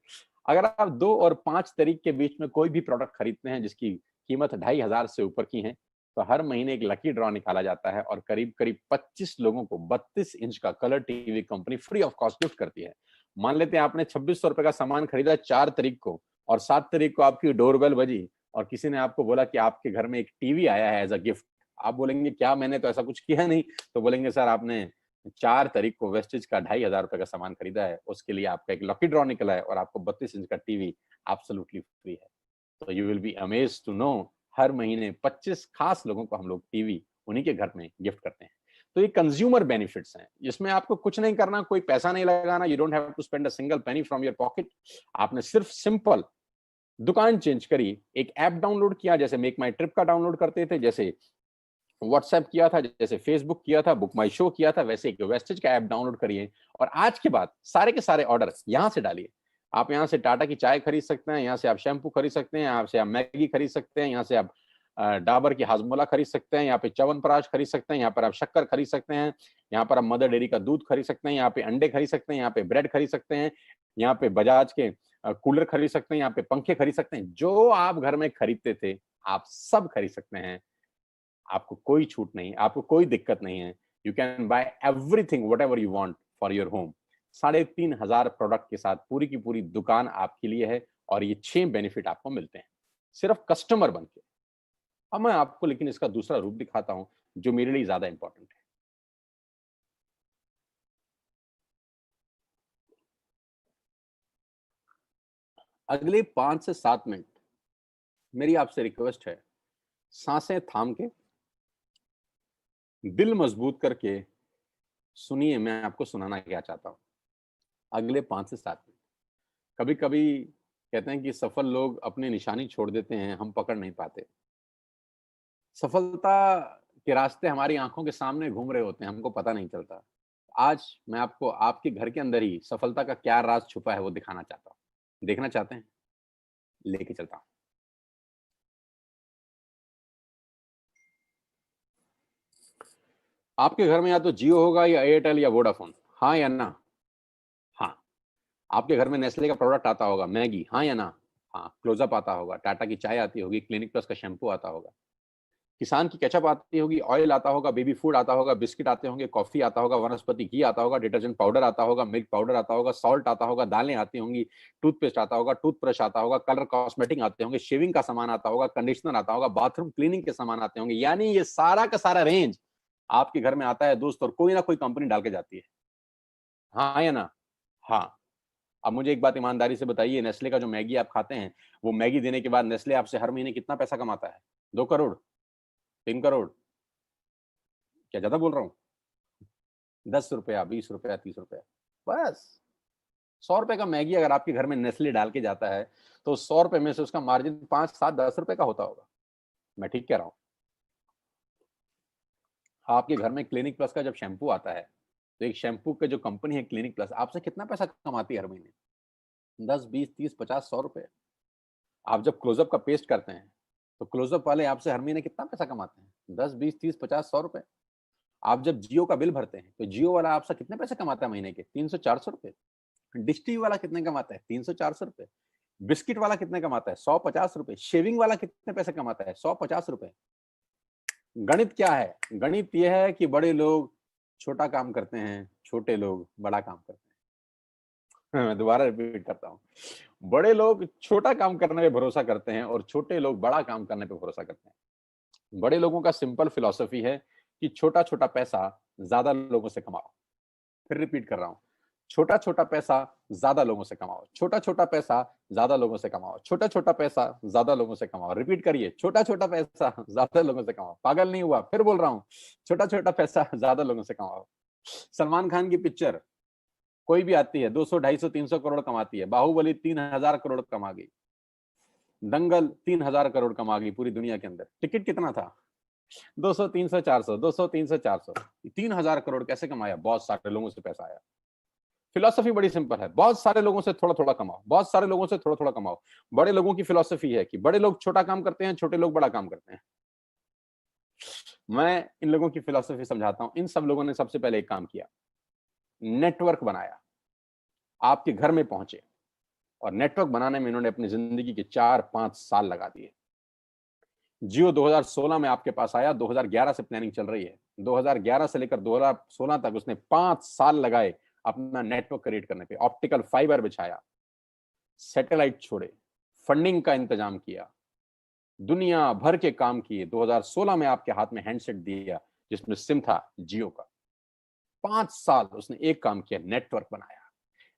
अगर आप 2 और 5 तारीख के बीच में कोई भी प्रोडक्ट खरीदते हैं जिसकी कीमत 2500 से ऊपर की है, तो हर महीने एक लकी ड्रॉ निकाला जाता है और करीब करीब 25 लोगों को 32 इंच का colour TV company free of cost gift करती है। मान लेते हैं आपने 2600 रुपए का सामान खरीदा 4 तारीख को, और 7 तारीख को आपकी डोरबेल बजी और किसी ने आपको बोला कि आपके घर में एक टीवी आया है एज अ गिफ्ट। आप बोलेंगे क्या, मैंने तो ऐसा कुछ किया नहीं। तो बोलेंगे सर आपने 4 तारीख को वेस्टेज का 2500 रुपए का सामान खरीदा है, उसके लिए आपका एक लकी ड्रॉ निकला है और आपको 32 इंच का टीवी एब्सोल्युटली फ्री है। तो you will be amazed to know, हर महीने 25 खास लोगों को हम लोग टीवी उन्हीं के घर में गिफ्ट करते हैं। तो ये कंज्यूमर बेनिफिट्स हैं, इसमें आपको कुछ नहीं करना, कोई पैसा नहीं लगाना, you don't have to spend a single penny from your pocket. आपने सिर्फ सिंपल दुकान चेंज करी, एक ऐप डाउनलोड किया, जैसे मेक माई ट्रिप का डाउनलोड करते थे, जैसे व्हाट्सएप किया था, जैसे फेसबुक किया था, बुक माई शो किया था, वैसे एक वेस्टेज का ऐप डाउनलोड करिए और आज के बाद सारे के सारे ऑर्डर यहां से डालिए। आप यहां से टाटा की चाय खरीद सकते हैं, यहाँ से आप शैम्पू खरीद सकते हैं, यहाँ से आप मैगी खरीद सकते हैं, यहाँ से आप डाबर की हाजमोला खरीद सकते हैं, यहाँ पे च्यवनप्राश खरीद सकते हैं, यहाँ पर आप शक्कर खरीद सकते हैं, यहाँ पर आप मदर डेयरी का दूध खरीद सकते हैं, यहाँ पे अंडे खरीद सकते हैं, यहाँ पे ब्रेड खरीद सकते हैं, यहाँ पे बजाज के कूलर खरीद सकते हैं, यहाँ पे पंखे खरीद सकते हैं। जो आप घर में खरीदते थे आप सब खरीद सकते हैं, आपको कोई छूट नहीं, आपको कोई दिक्कत नहीं है। You can buy everything what ever you want for your home. 3500 product के साथ पूरी की पूरी दुकान आपके लिए है और ये 6 बेनिफिट आपको मिलते हैं सिर्फ कस्टमर बन के। अब मैं आपको लेकिन इसका दूसरा रूप दिखाता हूं जो मेरे लिए ज्यादा इंपॉर्टेंट है। अगले 5 से 7 मिनट मेरी आपसे रिक्वेस्ट है, सांसें थाम के, दिल मजबूत करके सुनिए मैं आपको सुनाना क्या चाहता हूं। अगले 5 से 7 मिनट, कभी कभी कहते हैं कि सफल लोग अपनी निशानी छोड़ देते हैं, हम पकड़ नहीं पाते। सफलता के रास्ते हमारी आंखों के सामने घूम रहे होते हैं, हमको पता नहीं चलता। आज मैं आपको आपके घर के अंदर ही सफलता का क्या राज छुपा है वो दिखाना चाहता हूं। देखना चाहते हैं? लेके चलता हूं। आपके घर में या तो जियो होगा या एयरटेल या वोडाफोन, हाँ या ना? हाँ। आपके घर में नेस्ले का प्रोडक्ट आता होगा, मैगी, हाँ या ना? हाँ। क्लोजअप आता होगा, टाटा की चाय आती होगी, क्लिनिक प्लस का शैम्पू आता होगा, किसान की केचप आती होगी, ऑयल आता होगा, बेबी फूड आता होगा, बिस्किट आते होंगे, कॉफी आता होगा, वनस्पति घी आता होगा, डिटर्जेंट पाउडर आता होगा, मिल्क पाउडर आता होगा, सॉल्ट आता होगा, दालें आती होंगी, टूथपेस्ट आता होगा, टूथब्रश आता होगा, कलर कॉस्मेटिक आते होंगे, शेविंग का सामान आता होगा, कंडीशनर आता होगा, बाथरूम क्लीनिंग के सामान आते होंगे। यानी ये सारा का सारा रेंज आपके घर में आता है दोस्त, और कोई ना कोई कंपनी डाल के जाती है, हाँ या ना? हाँ। अब मुझे एक बात ईमानदारी से बताइए, नेस्ले का जो मैगी आप खाते हैं, वो मैगी देने के बाद नेस्ले आपसे हर महीने कितना पैसा कमाता है? 2 करोड़, 3 करोड़? क्या ज्यादा बोल रहा हूँ? 10 रुपया, 20 रुपया, 30 रुपया, बस। 100 रुपए का मैगी अगर आपके घर में नेस्ले डाल के जाता है तो 100 रुपए में से उसका मार्जिन 5, 7, 10 रुपए का होता होगा। मैं ठीक कह रहा हूँ? आपके घर में क्लिनिक प्लस का जब शैम्पू आता है, तो एक शैम्पू के जो कंपनी है क्लिनिक प्लस, आपसे कितना पैसा कमाती है हर महीने? 10, 20, 30, 50, 100 रुपए। आप जब क्लोजअप का पेस्ट करते हैं तो क्लोजअप वाले आपसे हर महीने कितना पैसा कमाते हैं? 10, 20, 30, 50, 100 रुपए। आप जब जियो का बिल भरते हैं तो जियो वाला आपसे कितने पैसे कमाता है महीने के? 300, 400 रुपए। डिश टीवी वाला कितने कमाता है? 300, 400 रुपए। बिस्किट वाला कितने कमाता है? 100, 50 रुपए। शेविंग वाला कितने पैसे कमाता है? 100, 50 रुपए। गणित क्या है? गणित यह है कि बड़े लोग छोटा काम करते हैं, छोटे लोग बड़ा काम करते हैं। मैं दोबारा रिपीट करता हूँ, बड़े लोग छोटा काम करने पे भरोसा करते हैं और छोटे लोग बड़ा काम करने पे भरोसा करते हैं। बड़े लोगों का सिंपल फिलॉसफी है कि छोटा छोटा पैसा ज्यादा लोगों से कमाओ। फिर रिपीट कर रहा हूं, छोटा छोटा पैसा ज्यादा लोगों से कमाओ, छोटा छोटा पैसा ज्यादा लोगों से कमाओ, छोटा छोटा पैसा ज्यादा लोगों से कमाओ। रिपीट करिए, छोटा छोटा पैसा ज्यादा लोगों से कमाओ। पागल नहीं हुआ? फिर बोल रहा हूं, छोटा छोटा पैसा ज्यादा लोगों से कमाओ। सलमान खान की पिक्चर कोई भी आती है 200, 250, 300 करोड़ कमाती है। बाहुबली 3000 करोड़ कमा गई, दंगल 3000 करोड़ कमा गई पूरी दुनिया के अंदर। टिकट कितना था? 200, 300, 400, 200, 300, 400, 3000 करोड़ कैसे कमाया? बहुत सारे लोगों से पैसा आया। फिलॉसफी बड़ी सिंपल है, बहुत सारे लोगों से थोड़ा थोड़ा कमाओ, बहुत सारे लोगों से थोड़ा थोड़ा कमाओ। बड़े लोगों की फिलॉसफी है कि बड़े लोग छोटा काम करते हैं, छोटे लोग बड़ा काम करते हैं। मैं इन लोगों की फिलॉसफी समझाता हूं। इन सब लोगों ने सबसे पहले एक काम किया, नेटवर्क बनाया, आपके घर में पहुंचे, और नेटवर्क बनाने में इन्होंने अपनी जिंदगी के 4-5 साल लगा दिए। जियो 2016 में आपके पास आया, 2011 से प्लानिंग चल रही है। 2011 से लेकर 2016 तक उसने 5 साल लगाए अपना नेटवर्क क्रिएट करने पे। ऑप्टिकल फाइबर बिछाया, सैटेलाइट छोड़े, फंडिंग का इंतजाम किया, दुनिया भर के काम किए। 2016 में आपके हाथ में हैंडसेट दिया जिसमें सिम था जियो का। 5 साल उसने एक काम किया, नेटवर्क बनाया,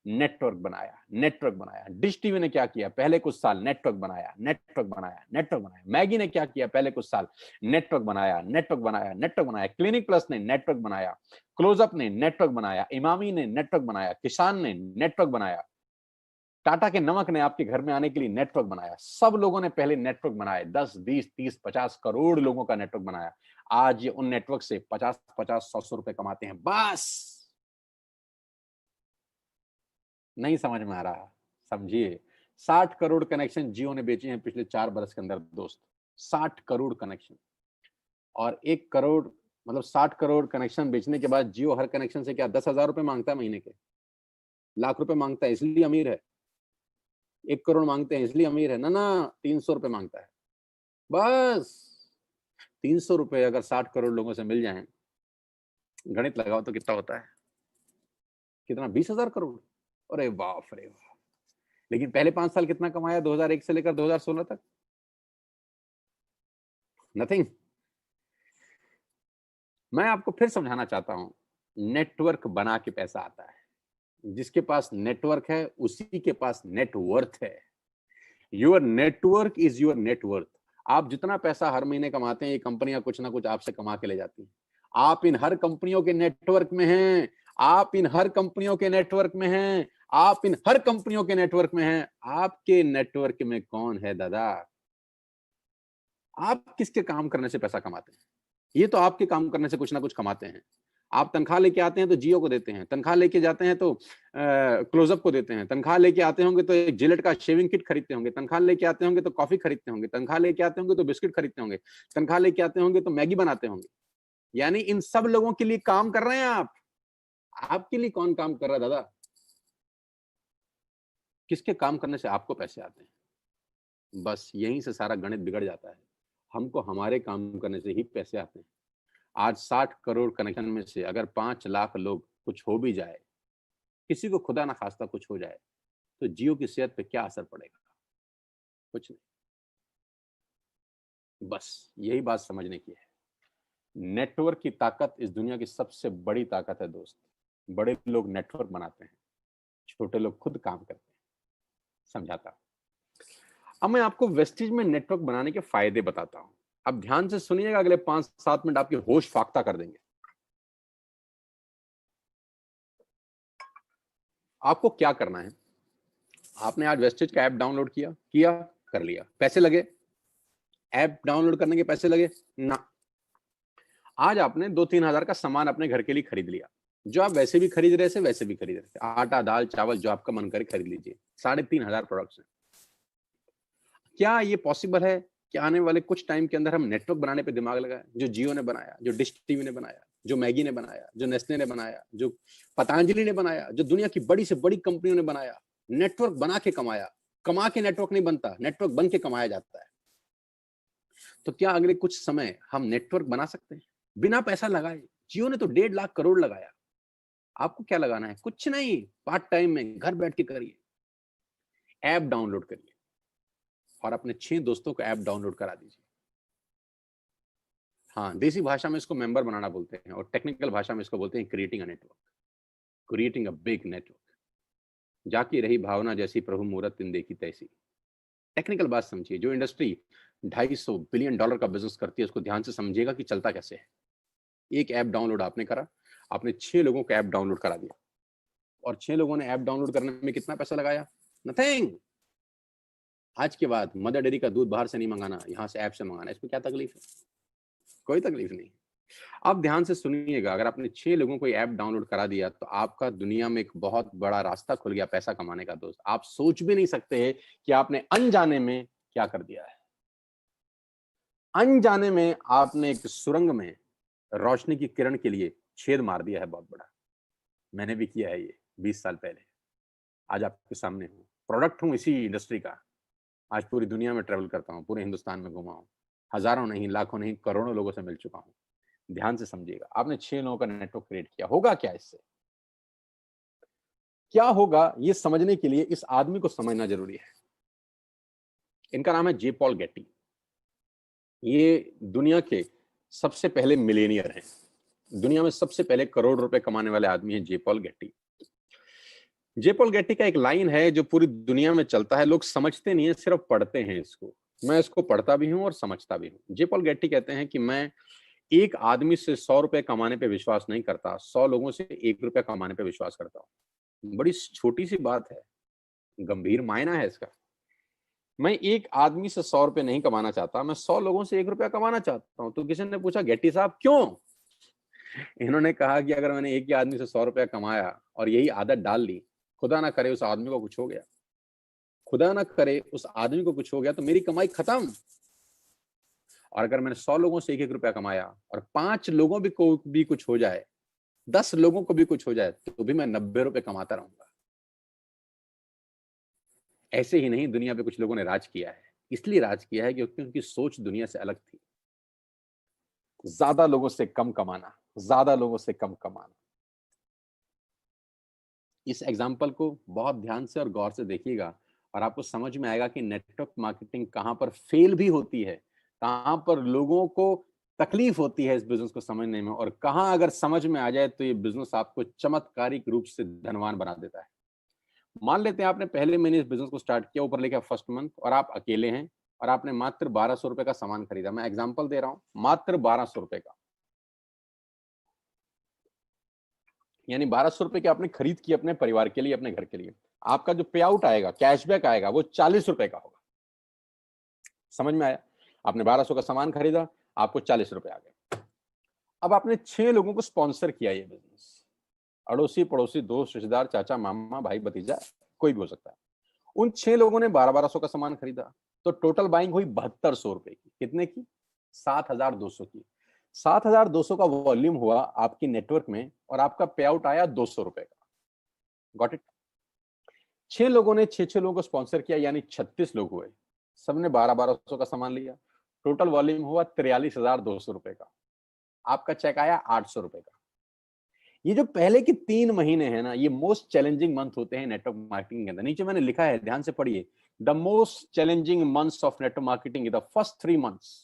नेटवर्क बनाया, नेटवर्क बनाया। डिश टीवी ने क्या किया? पहले कुछ साल नेटवर्क बनाया, नेटवर्क बनाया, नेटवर्क बनाया। मैगी ने क्या किया? पहले कुछ साल नेटवर्क बनाया, नेटवर्क बनाया, नेटवर्क बनाया। क्लिनिक प्लस ने नेटवर्क बनाया, क्लोजअप ने नेटवर्क बनाया, इमामी ने नेटवर्क बनाया, किसान ने नेटवर्क बनाया, टाटा के नमक ने आपके घर में आने के लिए नेटवर्क बनाया। सब लोगों ने पहले नेटवर्क बनाए, 10, 20, 30, 50 करोड़ लोगों का नेटवर्क बनाया। आज ये उन नेटवर्क से 50-50, 100 रुपए कमाते हैं। बस नहीं समझ में आ रहा? समझिए, 60 करोड़ कनेक्शन जियो ने बेचे हैं पिछले 4 बरस के अंदर दोस्त। 60 करोड़ कनेक्शन, और 1 करोड़ मतलब 60 करोड़ कनेक्शन बेचने के बाद जियो हर कनेक्शन से क्या 10,000 रुपए मांगता है महीने के? लाख रुपए मांगता है इसलिए अमीर है? 1 करोड़ मांगते हैं इसलिए अमीर है? ना ना, 300 रुपए मांगता है बस। 300 रुपए अगर 60 करोड़ लोगों से मिल जाएं, गणित लगाओ तो कितना होता है? कितना? 20,000 करोड़। अरे बाप रे बाप। लेकिन पहले 5 साल कितना कमाया 2001 से लेकर 2016 तक? नथिंग। मैं आपको फिर समझाना चाहता हूं, नेटवर्क बना के पैसा आता है। जिसके पास नेटवर्क है उसी के पास नेटवर्थ है। Your network is your net worth. आप जितना पैसा हर महीने कमाते हैं, ये कंपनियां कुछ ना कुछ आपसे कमा के ले जाती हैं। आप इन हर कंपनियों के नेटवर्क में हैं, आप इन हर कंपनियों के नेटवर्क में हैं, आप इन हर कंपनियों के नेटवर्क में हैं। आपके नेटवर्क में कौन है दादा? आप किसके काम करने से पैसा कमाते हैं? ये तो आपके काम करने से कुछ ना कुछ कमाते हैं। आप तनख्वाह लेके आते हैं तो जियो को देते हैं, तनख्वाह लेके जाते हैं तो क्लोजअप को देते हैं, तनख्वाह लेके आते होंगे तो एक जिलेट का शेविंग किट खरीदते होंगे, तनख्वाह लेके आते होंगे तो कॉफी खरीदते होंगे, तनख्वाह लेके आते होंगे तो बिस्किट खरीदते होंगे, तनख्वाह लेके आते होंगे तो मैगी बनाते होंगे। यानी इन सब लोगों के लिए काम कर रहे हैं आप। आपके लिए कौन काम कर रहा है दादा? किसके काम करने से आपको पैसे आते हैं? बस यहीं से सारा गणित बिगड़ जाता है। हमको हमारे काम करने से ही पैसे आते हैं। आज 60 करोड़ कनेक्शन में से अगर 5 लाख लोग कुछ हो भी जाए, किसी को खुदा ना खास्ता कुछ हो जाए, तो जियो की सेहत पे क्या असर पड़ेगा? कुछ नहीं। बस यही बात समझने की है। नेटवर्क की ताकत इस दुनिया की सबसे बड़ी ताकत है दोस्त। बड़े लोग नेटवर्क बनाते हैं, छोटे लोग खुद काम करते हैं। समझाता हूं। अब मैं आपको वेस्टिज में नेटवर्क बनाने के फायदे बताता हूं। अब ध्यान से सुनिएगा, अगले 5-7 मिनट आपकी होश फाख्ता कर देंगे। आपको क्या करना है? आपने आज वेस्टेज का ऐप डाउनलोड किया कर लिया। पैसे लगे? ऐप डाउनलोड करने के पैसे लगे ना। आज आपने 2-3 हजार का सामान अपने घर के लिए खरीद लिया, जो आप वैसे भी खरीद रहे थे, वैसे भी खरीद रहे थे। आटा, दाल, चावल, जो आपका मन करे खरीद लीजिए। 3,500 प्रोडक्ट्स हैं। क्या ये पॉसिबल है कि आने वाले कुछ टाइम के अंदर हम नेटवर्क बनाने पे दिमाग लगाएं? जो जियो ने बनाया, जो डिश टीवी ने बनाया, जो मैगी ने बनाया, जो नेस्ले ने बनाया, जो पतंजलि ने बनाया, जो दुनिया की बड़ी से बड़ी कंपनियों ने बनाया, नेटवर्क बना के कमाया। कमा के नेटवर्क नहीं बनता, नेटवर्क बन के कमाया जाता है। तो क्या अगले कुछ समय हम नेटवर्क बना सकते हैं बिना पैसा लगाए? जियो ने तो 1.5 लाख करोड़ लगाया। आपको क्या लगाना है? कुछ नहीं, पार्ट टाइम में घर बैठ के करिए। ऐप डाउनलोड करिए और अपने 6 दोस्तों को ऐप डाउनलोड करा दीजिए। हाँ, देसी भाषा में इसको मेंबर बनाना बोलते हैं, और टेक्निकल भाषा में इसको बोलते हैं creating a network, creating a big network. जाकी रही भावना जैसी प्रभु मूरत तिन देखी तैसी। टेक्निकल बात समझिए। जो इंडस्ट्री $250 बिलियन का बिजनेस करती है, उसको ध्यान से समझिएगा कि चलता कैसे है। एक ऐप डाउनलोड आपने करा, आपने 6 लोगों को ऐप डाउनलोड करा दिया, और 6 लोगों ने ऐप डाउनलोड करने में कितना पैसा लगाया? नथिंग। आज के बाद मदर डेयरी का दूध बाहर से नहीं मंगाना, यहाँ से ऐप से मंगाना, इसमें क्या तकलीफ है? कोई तकलीफ नहीं। आप ध्यान से सुनिएगा, अगर आपने 6 लोगों को ऐप डाउनलोड करा दिया तो आपका दुनिया में एक बहुत बड़ा रास्ता खुल गया पैसा कमाने का दोस्त। आप सोच भी नहीं सकते हैं कि आपने अनजाने में क्या कर दिया है। अनजाने में आपने एक सुरंग में रोशनी की किरण के लिए छेद मार दिया है बहुत बड़ा। मैंने भी किया है ये 20 साल पहले। आज आपके सामने हूँ, प्रोडक्ट हूँ इसी इंडस्ट्री का। आज पूरी दुनिया में ट्रेवल करता हूँ, पूरे हिंदुस्तान में घुमा हूँ, हजारों नहीं, लाखों नहीं, करोड़ों लोगों से मिल चुका हूँ। ध्यान से समझिएगा, आपने 6 लोगों का नेटवर्क क्रिएट किया, होगा क्या इससे? क्या होगा ये समझने के लिए इस आदमी को समझना जरूरी है। इनका नाम है जे पॉल गेटी। ये दुनिया के सबसे पहले मिलेनियर हैं। दुनिया में सबसे पहले करोड़ रुपए कमाने वाले आदमी हैं जे पॉल गेटी। जे पॉल गेटी का एक लाइन है जो पूरी दुनिया में चलता है, लोग समझते नहीं है, सिर्फ पढ़ते हैं इसको। मैं इसको पढ़ता भी हूं और समझता भी हूं। जे पॉल गेटी कहते हैं कि मैं एक आदमी से 100 रुपए कमाने पे विश्वास नहीं करता, 100 लोगों से 1 रुपया कमाने पे विश्वास करता हूं। बड़ी छोटी सी बात है, गंभीर मायना है इसका। मैं एक आदमी से 100 रुपए नहीं कमाना चाहता, मैं 100 लोगों से 1 रुपया कमाना चाहता हूं। तो किसी ने पूछा, गेट्टी साहब क्यों? इन्होंने कहा कि अगर मैंने एक ही आदमी से 100 रुपया कमाया और यही आदत डाल ली, खुदा ना करे उस आदमी को कुछ हो गया, खुदा ना करे उस आदमी को कुछ हो गया तो मेरी कमाई खत्म। और अगर मैंने 100 लोगों से 1-1 रुपया कमाया और 5 लोगों को भी कुछ हो जाए, 10 लोगों को भी कुछ हो जाए, तो भी मैं 90 रुपए कमाता रहूंगा। ऐसे ही नहीं, दुनिया पे कुछ लोगों ने राज किया है। इसलिए राज किया है क्योंकि उनकी सोच दुनिया से अलग थी। ज्यादा लोगों से कम कमाना, ज्यादा लोगों से कम कमाना। इस एग्जाम्पल को बहुत ध्यान से और गौर से देखिएगा और आपको समझ में आएगा कि नेटवर्क मार्केटिंग कहां पर फेल भी होती है, कहां पर लोगों को तकलीफ होती है इस बिजनेस को समझने में, और कहां अगर समझ में आ जाए तो ये बिजनेस आपको चमत्कारिक रूप से धनवान बना देता है। मान लेते हैं आपने पहले महीने इस बिजनेस को स्टार्ट किया, ऊपर लिखा फर्स्ट मंथ, और आप अकेले हैं और आपने मात्र 1200 रुपए का सामान खरीदा। मैं एग्जांपल दे रहा हूं, मात्र 1200 रुपए का, यानी 1200 रुपए की आपने खरीद की अपने परिवार के लिए, अपने घर के लिए। आपका जो पे आउट आएगा, कैशबैक आएगा, वो 40 रुपए का होगा। समझ में आया? आपने 1200 का सामान खरीदा, आपको 40 रुपए आ गए। अब आपने 6 लोगों को स्पॉन्सर किया ये बिजनेस, अड़ोसी पड़ोसी, दोस्त, रिश्तेदार, चाचा, मामा, भाई, भतीजा, कोई भी हो सकता है। उन 6 लोगों ने 1200 का सामान खरीदा, तो टोटल बाइंग हुई 7200 रुपए की। कितने की? 7200 की। 7200 का वॉल्यूम हुआ आपकी नेटवर्क में और आपका पे आउट आया 200 रुपए का। Got it? 6 लोगों ने 6 लोगों को स्पॉन्सर किया, यानी 36 लोग हुए। सबने 1200 का सामान लिया, टोटल वॉल्यूम हुआ 43,200 रुपए का। आपका चेक आया 800 रुपए का। ये जो पहले के 3 महीने हैं ना, ये मोस्ट चैलेंजिंग मंथ होते हैं नेटवर्क मार्केटिंग के अंदर। नीचे मैंने लिखा है, ध्यान से पढ़िए, the most challenging months of network marketing is the first 3 months.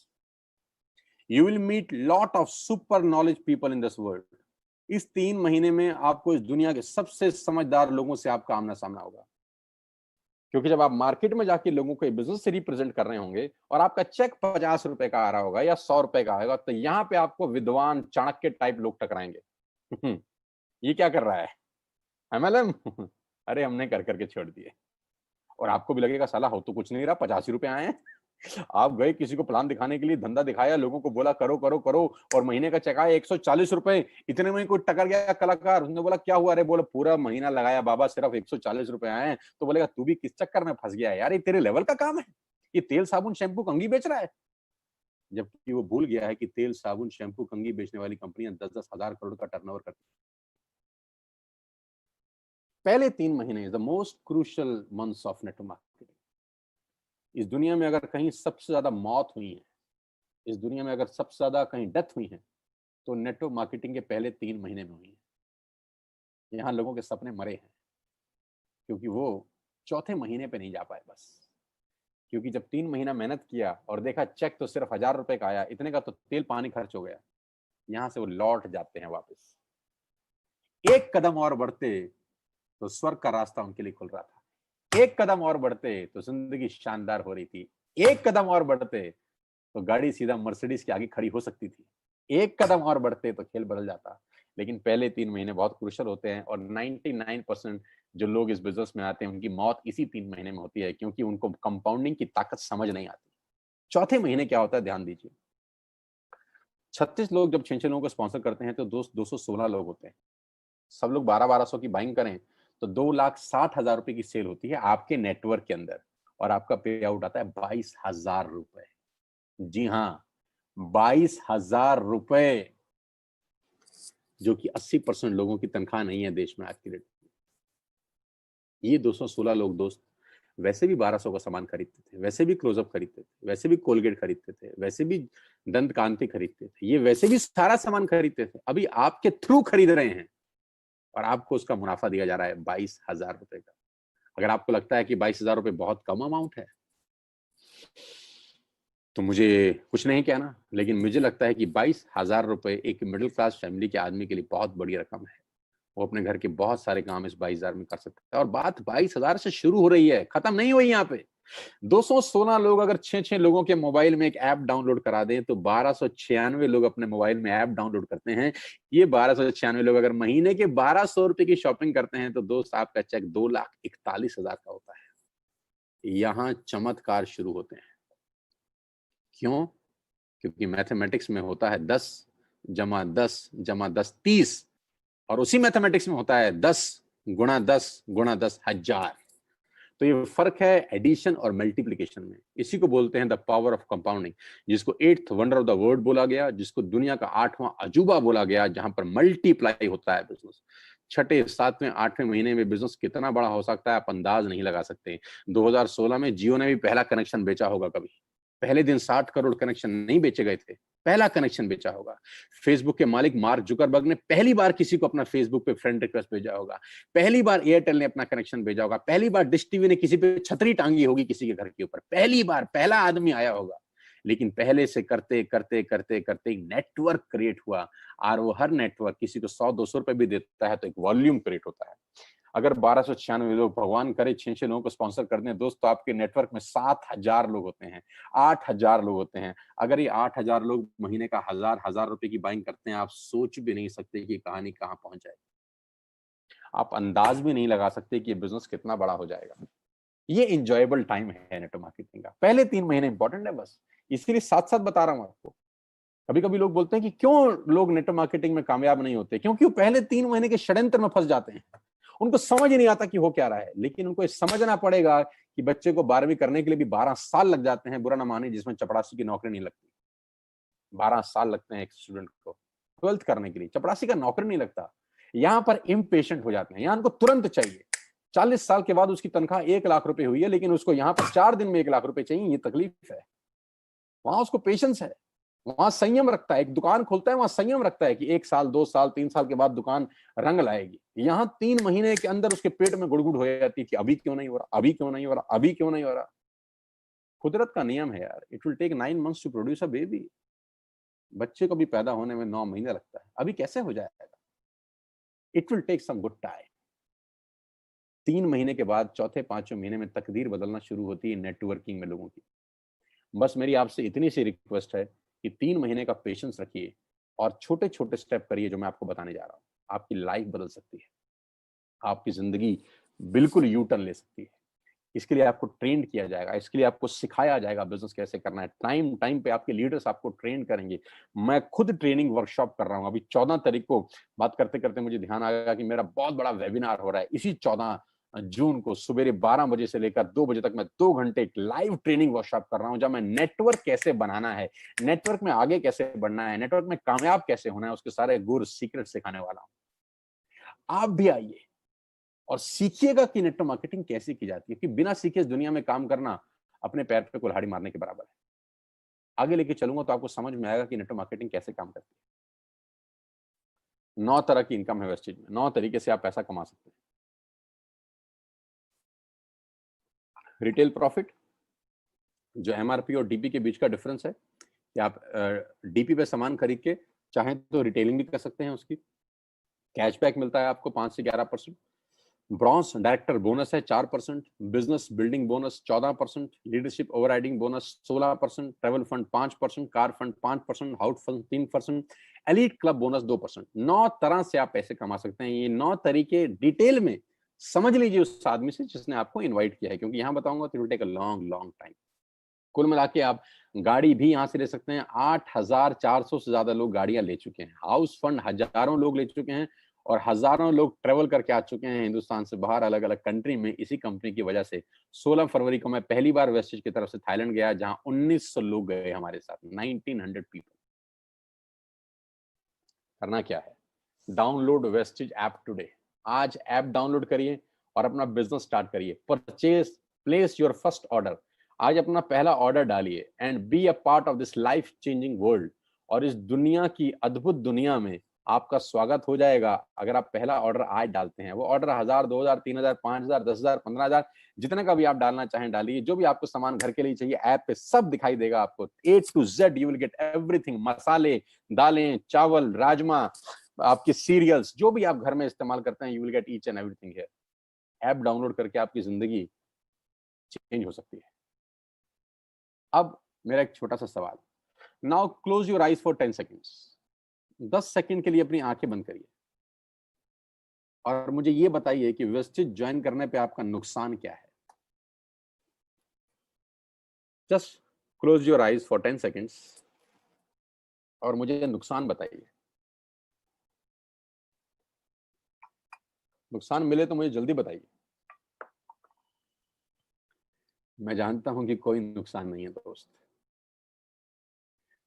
You will meet lot of super knowledge people in this world. इस 3 महीने में आपको इस दुनिया के सबसे समझदार लोगों से आपका आमना सामना होगा, क्योंकि जब आप मार्केट में जाके लोगों को बिजनेस से रिप्रेजेंट कर रहे होंगे और आपका चेक 50 रुपए का आ रहा होगा या 100 रुपए का आएगा, तो यहाँ पे आपको विद्वान चाणक्य टाइप लोग टकराएंगे। ये क्या कर रहा है, एमएलएम? अरे हमने कर करके छोड़ दिए। और आपको भी लगेगा साला हो तो कुछ नहीं रहा, 85 रुपए आए हैं। आप गए किसी को प्लान दिखाने के लिए, धंधा दिखाया, लोगों को बोला करो करो करो, और महीने का चेक आया 140 रुपए। इतने में कोई टकर गया कलाकार, उसने बोला क्या हुआ? अरे बोला पूरा महीना लगाया बाबा, सिर्फ 140 रुपए आए हैं। तो बोलेगा तू भी किस चक्कर में फंस गया है यार, ये तेरे लेवल का काम है, ये तेल साबुन शैम्पू कंघी बेच रहा है। जबकि वो भूल गया है कि तेल साबुन शैम्पू कंघी बेचने वाली कंपनियां 10-10 हजार करोड़ का टर्नओवर करती हैं। पहले 3 महीने the most crucial months of network marketing. इस दुनिया में अगर कहीं सबसे ज्यादा मौत हुई है, इस दुनिया में अगर सबसे ज्यादा कहीं डेथ हुई है, तो नेटवर्क मार्केटिंग के पहले 3 महीने में हुई है। यहाँ लोगों के सपने मरे हैं क्योंकि वो चौथे महीने पे नहीं जा पाए बस। क्योंकि जब 3 महीना मेहनत किया और देखा चेक तो सिर्फ 1000 रुपए का आया, इतने का तो तेल पानी खर्च हो गया, यहाँ से वो लौट जाते हैं वापस। एक कदम और बढ़ते तो स्वर्ग का रास्ता उनके लिए खुल रहा था। एक कदम और बढ़ते तो जिंदगी शानदार हो रही थी। एक कदम और बढ़ते तो गाड़ी सीधा मर्सिडीज के आगे खड़ी हो सकती थी। एक कदम और बढ़ते तो खेल बदल जाता। लेकिन पहले 3 महीने बहुत क्रूशियल होते हैं और 99% जो लोग इस बिज़नेस में आते हैं, उनकी मौत इसी 3 महीने में होती है, क्योंकि उनको कंपाउंडिंग की ताकत समझ नहीं आती। चौथे महीने क्या होता है, ध्यान दीजिए। 36 लोग जब 6-6 लोगों को स्पॉन्सर करते हैं, तो 216 लोग होते हैं। सब लोग 12-1200 की बाइंग करें, तो 2,60,000 रुपए की सेल होती है आपके नेटवर्क के अंदर, और आपका पे आउट आता है 22,000 रुपए। जी हाँ, 22,000 रुपए, जो कि 80% लोगों की तनख्वाह नहीं है देश में आज की डेट में। ये 216 लोग दोस्त वैसे भी 1200 का सामान खरीदते थे, वैसे भी क्लोजअप खरीदते थे, वैसे भी कोलगेट खरीदते थे, वैसे भी दंत कांति खरीदते थे, ये वैसे भी सारा सामान खरीदते थे, अभी आपके थ्रू खरीद रहे हैं और आपको उसका मुनाफा दिया जा रहा है 22,000 रुपए का। अगर आपको लगता है कि 22,000 रुपए बहुत कम अमाउंट है, तो मुझे कुछ नहीं कहना, लेकिन मुझे लगता है कि 22,000 रुपए एक मिडिल क्लास फैमिली के आदमी के लिए बहुत बड़ी रकम है। वो अपने घर के बहुत सारे काम इस 22,000 में कर सकता है, और बात 22,000 से शुरू हो रही है, खत्म नहीं हुई यहाँ पे। 216 लोग अगर 6-6 लोगों के मोबाइल में एक ऐप डाउनलोड करा दें, तो 1296 लोग अपने मोबाइल में ऐप डाउनलोड करते हैं। ये 1296 लोग अगर महीने के 1200 रुपए की शॉपिंग करते हैं, तो दोस्त आपका चेक 2,41,000 का होता है। यहाँ चमत्कार शुरू होते हैं। क्यों? क्योंकि मैथमेटिक्स में होता है 10 जमा 10 जमा 10 30, और उसी मैथमेटिक्स में होता है 10 गुणा 10 गुणा 10 हजार। तो ये फर्क है एडिशन और मल्टीप्लिकेशन में। इसी को बोलते हैं द पावर ऑफ कंपाउंडिंग, जिसको 8th wonder of the world बोला गया, जिसको दुनिया का 8वां अजूबा बोला गया, जहां पर मल्टीप्लाई होता है बिजनेस। छठे 7वें 8वें महीने में बिजनेस कितना बड़ा हो सकता है, आप अंदाज नहीं लगा सकते। 2016 में जियो ने भी पहला कनेक्शन बेचा होगा कभी। पहले दिन 60 करोड़ कनेक्शन नहीं बेचे गए थे, पहला कनेक्शन बेचा होगा। फेसबुक के मालिक मार्क जुकरबर्ग ने पहली बार किसी को अपना फेसबुक पे फ्रेंड रिक्वेस्ट भेजा होगा। पहली बार एयरटेल ने अपना कनेक्शन भेजा होगा। पहली बार डिश टीवी ने किसी पे छतरी टांगी होगी किसी के घर के ऊपर, पहली बार पहला आदमी आया होगा। लेकिन पहले से करते करते करते करते एक नेटवर्क क्रिएट हुआ, और वो हर नेटवर्क किसी को 100-200 रुपए भी देता है, तो एक वॉल्यूम क्रिएट होता है। अगर 1296 लोग, भगवान करे 6-6 लोगों को स्पॉन्सर कर दें दोस्त, तो आपके नेटवर्क में 7,000 लोग होते हैं, 8,000 लोग होते हैं। अगर ये 8,000 लोग महीने का हजार रुपए की बाइंग करते हैं, आप सोच भी नहीं सकते कि कहानी कहां पहुंच जाएगी। आप अंदाज भी नहीं लगा सकते कि ये बिजनेस कितना बड़ा हो जाएगा। ये इंजॉयबल टाइम है नेटवर्क मार्केटिंग का। पहले 3 महीने इंपॉर्टेंट है बस, इसलिए साथ साथ बता रहा हूं आपको। कभी कभी लोग बोलते हैं कि क्यों लोग नेटवर्क मार्केटिंग में कामयाब नहीं होते, क्योंकि वो पहले 3 महीने के षड्यंत्र में फंस जाते हैं। उनको समझ ही नहीं आता कि हो क्या रहा है। लेकिन उनको ये समझना पड़ेगा कि बच्चे को 12वीं करने के लिए भी 12 साल लग जाते हैं, बुरा ना मानिए, जिसमें चपरासी की नौकरी नहीं लगती। 12 साल लगते हैं एक स्टूडेंट को 12th करने के लिए, चपरासी का नौकरी नहीं लगता। यहां पर इम्पेशेंट हो जाते हैं, यहां उनको तुरंत चाहिए। 40 साल के बाद उसकी तनख्वाह 1 लाख रुपए हुई है, लेकिन उसको यहां पर 4 दिन में 1 लाख रुपए चाहिए। ये तकलीफ है। वहां उसको पेशेंस है, वहां संयम रखता है। एक दुकान खोलता है, वहां संयम रखता है कि 1 साल 2 साल 3 साल के बाद दुकान रंग लाएगी। यहाँ 3 महीने के अंदर उसके पेट में गुड़गुड़ हो जाती थी, अभी क्यों नहीं हो रहा, अभी क्यों नहीं हो रहा, अभी क्यों नहीं हो रहा। कुदरत का नियम है यार, it will take 9 months to produce a baby. बच्चे को भी पैदा होने में 9 महीने लगता है, अभी कैसे हो जाएगा। It will take some good time. 3 महीने के बाद चौथे 5वें महीने में तकदीर बदलना शुरू होती है नेटवर्किंग में लोगों की। बस मेरी आपसे इतनी सी रिक्वेस्ट है कि 3 महीने का पेशेंस रखिए और छोटे छोटे स्टेप करिए, जो मैं आपको बताने जा रहा हूँ। आपकी लाइफ बदल सकती है, आपकी जिंदगी बिल्कुल यू टर्न ले सकती है। इसके लिए आपको ट्रेन किया जाएगा, इसके लिए आपको सिखाया जाएगा बिजनेस कैसे करना है। टाइम टाइम पे आपके लीडर्स आपको ट्रेन करेंगे। मैं खुद ट्रेनिंग वर्कशॉप कर रहा हूँ। अभी 14 तारीख को बात करते करते मुझे ध्यान आया कि मेरा बहुत बड़ा वेबिनार हो रहा है। इसी 14 जून को सुबह 12 बजे से लेकर 2 बजे तक मैं 2 घंटे एक लाइव ट्रेनिंग वर्कशॉप कर रहा हूँ, जब मैं नेटवर्क कैसे बनाना है, नेटवर्क में आगे कैसे बढ़ना है, नेटवर्क में कामयाब कैसे होना है, उसके सारे गुर सीक्रेट सिखाने वाला हूँ। आप भी आइए और सीखिएगा कि नेटवर्क मार्केटिंग कैसे की जाती है, कि बिना सीखे इस दुनिया में काम करना अपने पैर पे कुल्हाड़ी मारने के बराबर है। आगे लेके चलूंगा तो आपको समझ में आएगा कि नेटवर्क मार्केटिंग कैसे काम करती है। 9 तरह की इनकम है इस चीज में, 9 तरीके से आप पैसा कमा सकते हैं। रिटेल प्रॉफिट, जो एमआरपी और डीपी के बीच का डिफरेंस है, कि आप डीपी पे सामान खरीद के चाहें तो रिटेलिंग भी कर सकते हैं, उसकी कैशबैक मिलता है आपको 5 से 11%। ब्रॉन्ज डायरेक्टर बोनस है 4%, business building bonus 14%, leadership overriding bonus 16%, travel fund 5%, car fund 5%, house fund 3%, elite club bonus 2%। 9 तरह से आप पैसे कमा सकते हैं। ये 9 तरीके डिटेल में समझ लीजिए उस आदमी से जिसने आपको इनवाइट किया है, क्योंकि यहां बताऊंगा तो it will take a long long time. कुल मिला के आप गाड़ी भी यहां से ले सकते हैं। 8,400 से ज्यादा लोग गाड़ियां ले चुके हैं। हाउस फंड हजारों लोग ले चुके हैं और हजारों लोग ट्रेवल करके आ चुके हैं हिंदुस्तान से बाहर अलग अलग कंट्री में इसी कंपनी की वजह से। 16 फरवरी को मैं पहली बार वेस्टेज की तरफ से थाईलैंड गया, जहां 1900 लोग गए हमारे साथ, 1900 पीपल। करना क्या है? Download wastage app today. आज ऐप डाउनलोड करिए और अपना बिजनेस स्टार्ट करिए। Purchase, place your first order. आज अपना पहला ऑर्डर डालिए and be a part of this life changing world. और इस दुनिया की अद्भुत दुनिया में आपका स्वागत हो जाएगा अगर आप पहला ऑर्डर आज डालते हैं। वो ऑर्डर 1000, 2000, 3000, 5000, 10,000, 15,000, जितने का भी आप डालना चाहें डालिए। जो भी आपको सामान घर के लिए चाहिए ऐप पे सब दिखाई देगा आपको, A to Z you will get everything. मसाले, दालें, चावल, राजमा, आपके सीरियल्स, जो भी आप घर में इस्तेमाल करते हैं, you will get each and everything here. App download करके आपकी जिंदगी चेंज हो सकती है। अब मेरा एक छोटा सा सवाल, now close your eyes for 10 seconds. 10 second के लिए अपनी आंखें बंद करिए और मुझे ये बताइए कि वेस्टेज ज्वाइन करने पे आपका नुकसान क्या है। Just close your eyes for 10 seconds और मुझे नुकसान बताइए। नुकसान मिले तो मुझे जल्दी बताइए। मैं जानता हूं कि कोई नुकसान नहीं है दोस्त।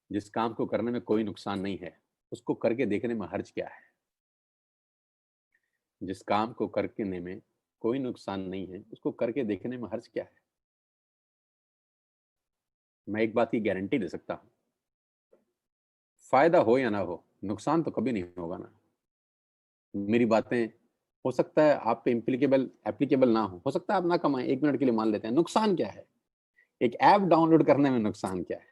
जिस काम को करने में कोई नुकसान नहीं है उसको करके देखने में हर्ज क्या है। जिस काम को करने में कोई नुकसान नहीं है उसको करके देखने में हर्ज क्या है। मैं एक बात की गारंटी दे सकता हूं, फायदा हो या ना हो, नुकसान तो कभी नहीं होगा ना। मेरी बातें हो सकता है आप पे इम्प्लीकेबल एप्लीकेबल ना हो सकता है आप ना कमाएं, 1 मिनट के लिए मान लेते हैं। नुकसान क्या है? एक ऐप डाउनलोड करने में नुकसान क्या है?